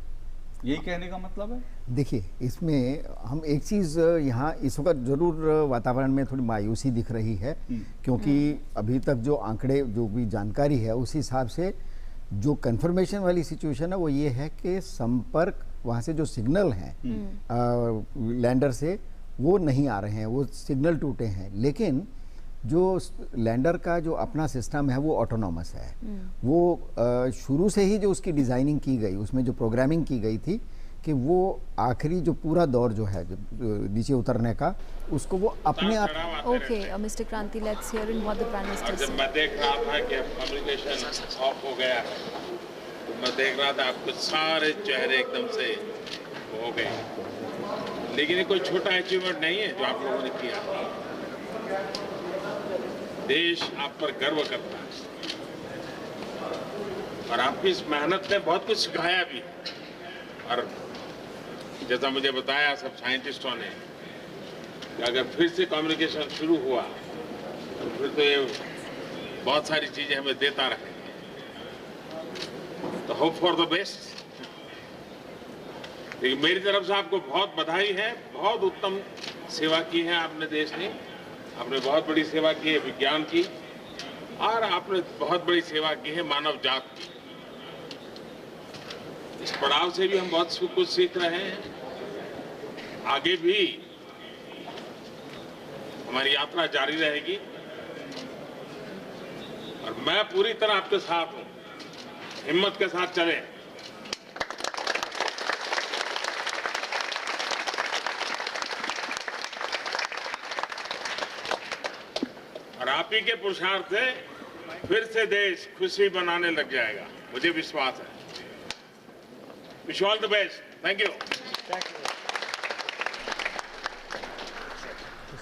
यही कहने का मतलब है। देखिए, इसमें हम एक चीज़ यहाँ इस वक्त ज़रूर वातावरण में थोड़ी मायूसी दिख रही है, क्योंकि अभी तक जो आंकड़े, जो भी जानकारी है, उस हिसाब से जो कंफर्मेशन वाली सिचुएशन है वो ये है कि संपर्क वहाँ से जो सिग्नल हैं लैंडर से वो नहीं आ रहे हैं, वो सिग्नल टूटे हैं। लेकिन जो लैंडर का जो अपना सिस्टम है वो ऑटोनॉमस है। वो शुरू से ही जो उसकी डिज़ाइनिंग की गई, उसमें जो प्रोग्रामिंग की गई थी कि वो आखिरी जो पूरा दौर जो है नीचे उतरने का, उसको वो अपने आप। ओके मिस्टर क्रांति, let's here in what the prime minister said. मैं देख रहा था कि कम्युनिकेशन ऑफ हो गया है, तो मैं देख रहा था आपके सारे चेहरे एकदम से हो गए, लेकिन ये कोई छोटा अचीवमेंट नहीं है जो आप लोगों ने किया। देश आप पर गर्व करता है और आपकी इस मेहनत ने बहुत कुछ सिखाया भी। और जैसा मुझे बताया सब साइंटिस्टों ने कि अगर फिर से कम्युनिकेशन शुरू हुआ तो फिर तो ये बहुत सारी चीजें हमें देता रहेंगे। तो होप फॉर द बेस्ट। लेकिन मेरी तरफ से आपको बहुत बधाई है, बहुत उत्तम सेवा की है आपने देश ने। आपने बहुत बड़ी सेवा की है विज्ञान की और आपने बहुत बड़ी सेवा की है मानव जात की। इस पड़ाव से भी हम बहुत कुछ सीख रहे हैं। आगे भी हमारी यात्रा जारी रहेगी और मैं पूरी तरह आपके साथ हूं। हिम्मत के साथ चलें। और आप ही के पुरुषार्थ से फिर से देश खुशी बनाने लग जाएगा, मुझे विश्वास है। Wish all the best. Thank you.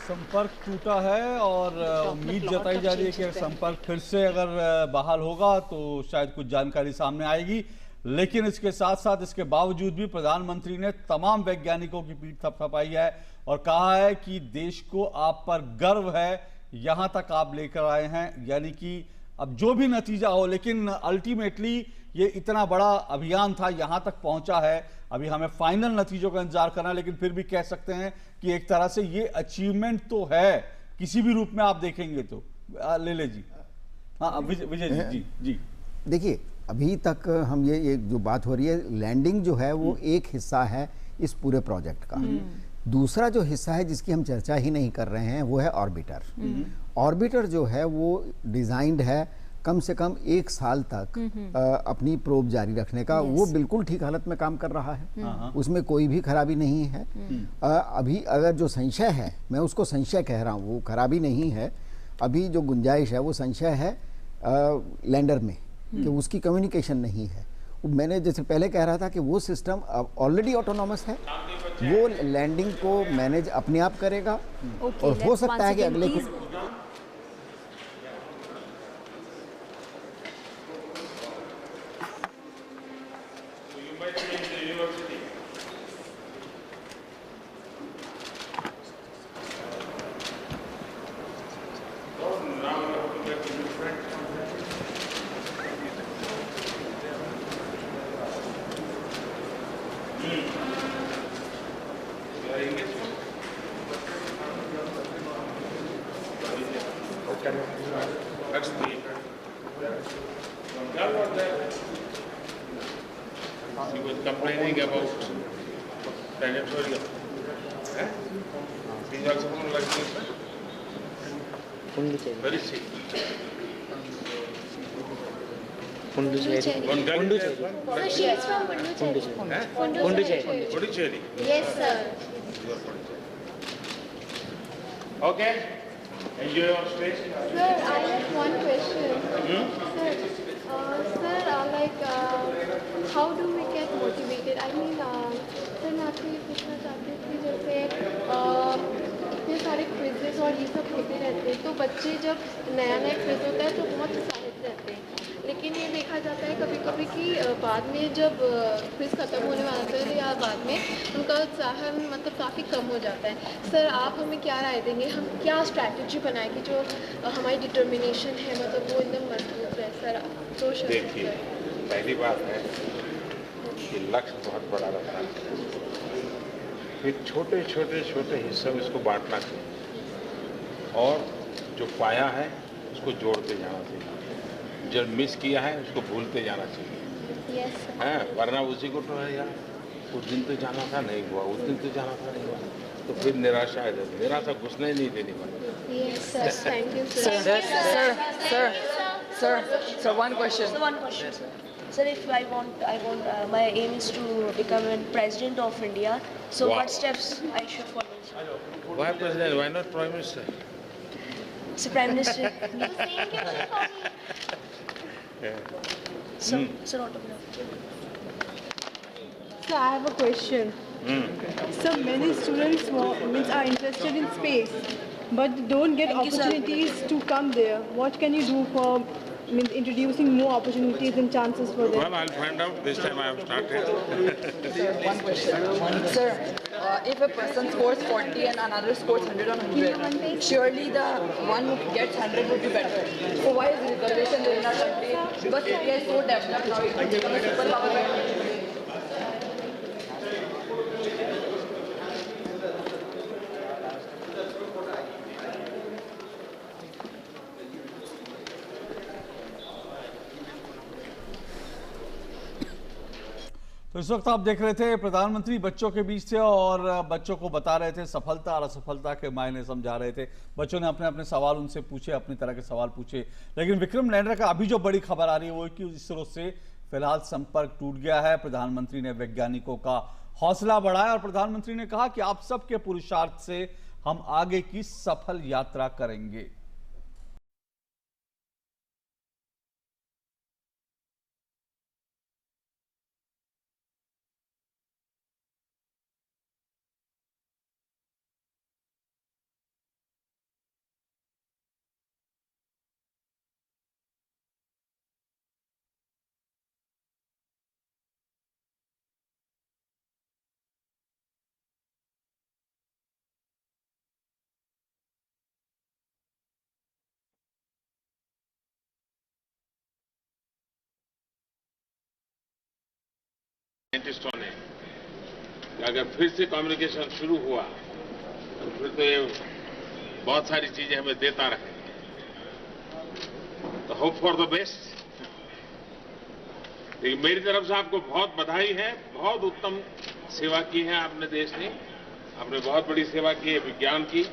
संपर्क टूटा है और उम्मीद जताई जा रही है कि संपर्क फिर से अगर बहाल होगा तो शायद कुछ जानकारी सामने आएगी। लेकिन इसके साथ साथ इसके बावजूद भी प्रधानमंत्री ने तमाम वैज्ञानिकों की पीठ थपथपाई है और कहा है कि देश को आप पर गर्व है, यहां तक आप लेकर आए हैं। यानी कि अब जो भी नतीजा हो, लेकिन अल्टीमेटली ये इतना बड़ा अभियान था, यहां तक पहुंचा है। अभी हमें फाइनल नतीजों का इंतजार करना है, लेकिन फिर भी कह सकते हैं कि एक तरह से ये अचीवमेंट तो है, किसी भी रूप में आप देखेंगे तो। ले जी। हाँ विजय जी। जी जी देखिए, अभी तक हम ये जो बात हो रही है, लैंडिंग जो है वो एक हिस्सा है इस पूरे प्रोजेक्ट का। दूसरा जो हिस्सा है जिसकी हम चर्चा ही नहीं कर रहे हैं वो है ऑर्बिटर। ऑर्बिटर जो है वो डिजाइंड है कम से कम 1 साल तक अपनी प्रोब जारी रखने का। वो बिल्कुल ठीक हालत में काम कर रहा है, उसमें कोई भी खराबी नहीं है। अभी अगर जो संशय है, मैं उसको संशय कह रहा हूँ, वो खराबी नहीं है। अभी जो गुंजाइश है वो संशय है लैंडर में कि उसकी कम्युनिकेशन नहीं है। मैंने जैसे पहले कह रहा था कि वो सिस्टम ऑलरेडी ऑटोनॉमस है, वो लैंडिंग को मैनेज अपने आप करेगा। और हो सकता है कि अगले He was complaining about planetarium. He's also from like this. Where is he? Pondicherry. Sir, she is from Pondicherry. Pondicherry. Yes, sir. Okay. Enjoy your stay. Sir, I have one question. Sir, how do we get motivated? I mean, sir, मैं आपसे ये पूछना चाहती हूँ कि जैसे इतने सारे क्विजेस और ये सब होते रहते हैं, तो बच्चे जब नया क्विज होता है तो बहुत उत्साहित रहते हैं। लेकिन ये देखा जाता है कभी कभी कि बाद में जब क्विज ख़त्म होने वाला होता है या बाद में उनका उत्साह मतलब काफ़ी कम हो जाता है। सर, आप हमें क्या राय देंगे, हम क्या स्ट्रैटेजी बनाएं कि जो हमारी डिटर्मिनेशन है मतलब वो एकदम मजबूत रहे? सर, सोच देखिए, पहली बात है कि लक्ष्य बहुत बड़ा रहता है, फिर छोटे छोटे छोटे हिस्सों में इसको बांटना चाहिए और जो पाया है उसको जोड़ते जाना चाहिए, जो मिस किया है उसको भूलते जाना चाहिए। हाँ, वरना उसी को तो है यार, उस दिन तो जाना था नहीं हुआ, उस दिन तो जाना था नहीं हुआ, तो फिर निराशा आ जाती। निराशा घुसने ही नहीं देनी पड़ती। Sir, one question. Sir, if I want, my aim is to become a president of India. So, Wow. what steps I should follow? Why president? Why not prime minister? So, prime minister. Yeah. Sir, autograph. So I have a question. So many students are interested in space, but don't get opportunities to come there. What can you do for introducing more opportunities and chances for them? Well, I'll find out. This time I have started. Sir, one question. Sir, if a person scores 40 and another scores 100 on 100, surely the one who gets 100 would be better. So why is reservation there in our country? Because India is so developed now, it has become a superpower. तो इस वक्त आप देख रहे थे प्रधानमंत्री बच्चों के बीच थे और बच्चों को बता रहे थे सफलता और असफलता के मायने समझा रहे थे। बच्चों ने अपने अपने सवाल उनसे पूछे, अपनी तरह के सवाल पूछे। लेकिन विक्रम लैंडर का अभी जो बड़ी खबर आ रही है वो है कि इसरो से फिलहाल संपर्क टूट गया है। प्रधानमंत्री ने वैज्ञानिकों का हौसला बढ़ाया और प्रधानमंत्री ने कहा कि आप सबके पुरुषार्थ से हम आगे की सफल यात्रा करेंगे। साइंटिस्टों ने कि अगर फिर से कम्युनिकेशन शुरू हुआ तो फिर तो ये बहुत सारी चीजें हमें देता रहे। तो होप फॉर द बेस्ट। लेकिन मेरी तरफ से आपको बहुत बधाई है। बहुत उत्तम सेवा की है आपने देश ने। आपने बहुत बड़ी सेवा की है विज्ञान की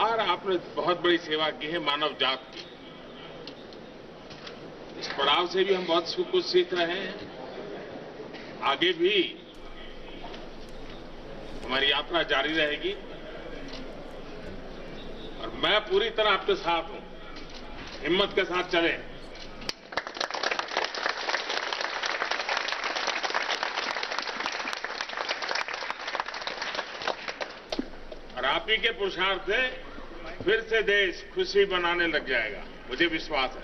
और आपने बहुत बड़ी सेवा की है मानव जात की। इस पड़ाव से भी हम बहुत कुछ सीख रहे हैं। आगे भी हमारी यात्रा जारी रहेगी और मैं पूरी तरह आपके साथ हूं। हिम्मत के साथ चलें। और आप ही के पुरुषार्थ से फिर से देश खुशी बनाने लग जाएगा, मुझे विश्वास है।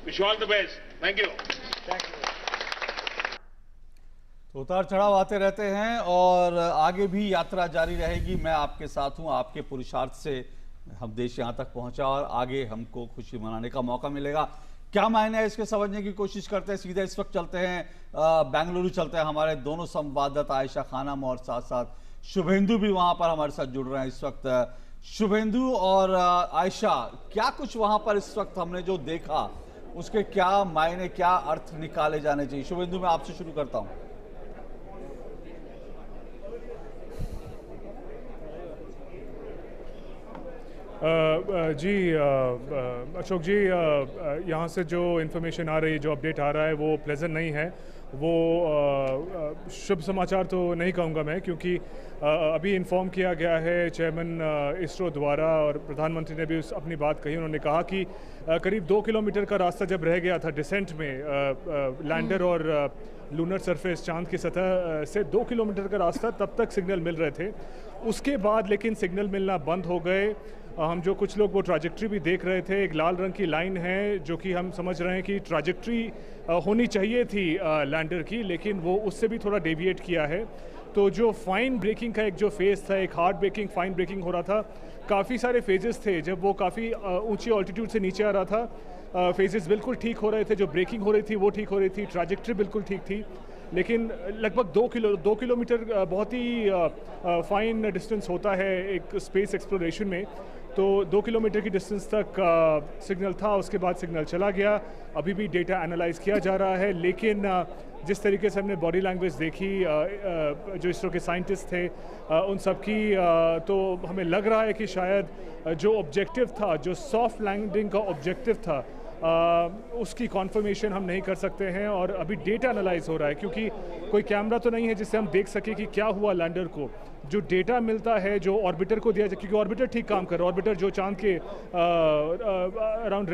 Wish all the best. Thank you. तो उतार चढ़ाव आते रहते हैं और आगे भी यात्रा जारी रहेगी। मैं आपके साथ हूं। आपके पुरुषार्थ से हम देश यहां तक पहुंचा और आगे हमको खुशी मनाने का मौका मिलेगा। क्या मायने है इसके समझने की कोशिश करते हैं। सीधे इस वक्त चलते हैं बेंगलुरु चलते हैं। हमारे दोनों संवाददाता आयशा खानम और साथ साथ शुभेंदु भी वहां पर हमारे साथ जुड़ रहे हैं इस वक्त। शुभेंदु और आयशा, क्या कुछ वहां पर इस वक्त हमने जो देखा उसके क्या मायने, क्या अर्थ निकाले जाने चाहिए। शुभेंदु, मैं आपसे शुरू करता हूं। जी अशोक जी, यहाँ से जो इन्फॉर्मेशन आ रही है, जो अपडेट आ रहा है वो प्लेजेंट नहीं है। वो शुभ समाचार तो नहीं कहूँगा मैं, क्योंकि अभी इन्फॉर्म किया गया है चेयरमैन इसरो द्वारा और प्रधानमंत्री ने भी अपनी बात कही। उन्होंने कहा कि करीब 2 किलोमीटर का रास्ता जब रह गया था डिसेंट में, लैंडर और लूनर सरफेस चांद की सतह से 2 किलोमीटर का रास्ता, तब तक सिग्नल मिल रहे थे। उसके बाद लेकिन सिग्नल मिलना बंद हो गए। हम जो कुछ लोग वो ट्रैजेक्टरी भी देख रहे थे, एक लाल रंग की लाइन है जो कि हम समझ रहे हैं कि ट्रैजेक्टरी होनी चाहिए थी लैंडर की, लेकिन वो उससे भी थोड़ा डेविएट किया है। तो जो फाइन ब्रेकिंग का एक जो फेज़ था, एक हार्ड ब्रेकिंग फाइन ब्रेकिंग हो रहा था, काफ़ी सारे फेजेस थे। जब वो काफ़ी ऊंची ऑल्टीट्यूड से नीचे आ रहा था, फेजेस बिल्कुल ठीक हो रहे थे, जो ब्रेकिंग हो रही थी वो ठीक हो रही थी, ट्रैजेक्टरी बिल्कुल ठीक थी। लेकिन लगभग 2 किलोमीटर बहुत ही फाइन डिस्टेंस होता है एक स्पेस एक्सप्लोरेशन में। तो 2 किलोमीटर की डिस्टेंस तक सिग्नल था, उसके बाद सिग्नल चला गया। अभी भी डेटा एनालाइज किया जा रहा है, लेकिन जिस तरीके से हमने बॉडी लैंग्वेज देखी जो इसरो के साइंटिस्ट थे उन सब की, तो हमें लग रहा है कि शायद जो ऑब्जेक्टिव था, जो सॉफ्ट लैंडिंग का ऑब्जेक्टिव था, उसकी कॉन्फर्मेशन हम नहीं कर सकते हैं। और अभी डेटा एनालाइज हो रहा है, क्योंकि कोई कैमरा तो नहीं है जिससे हम देख सके कि क्या हुआ लैंडर को। जो डेटा मिलता है, जो ऑर्बिटर को दिया जाए, क्योंकि ऑर्बिटर ठीक काम कर रहा है, ऑर्बिटर जो चांद के अराउंड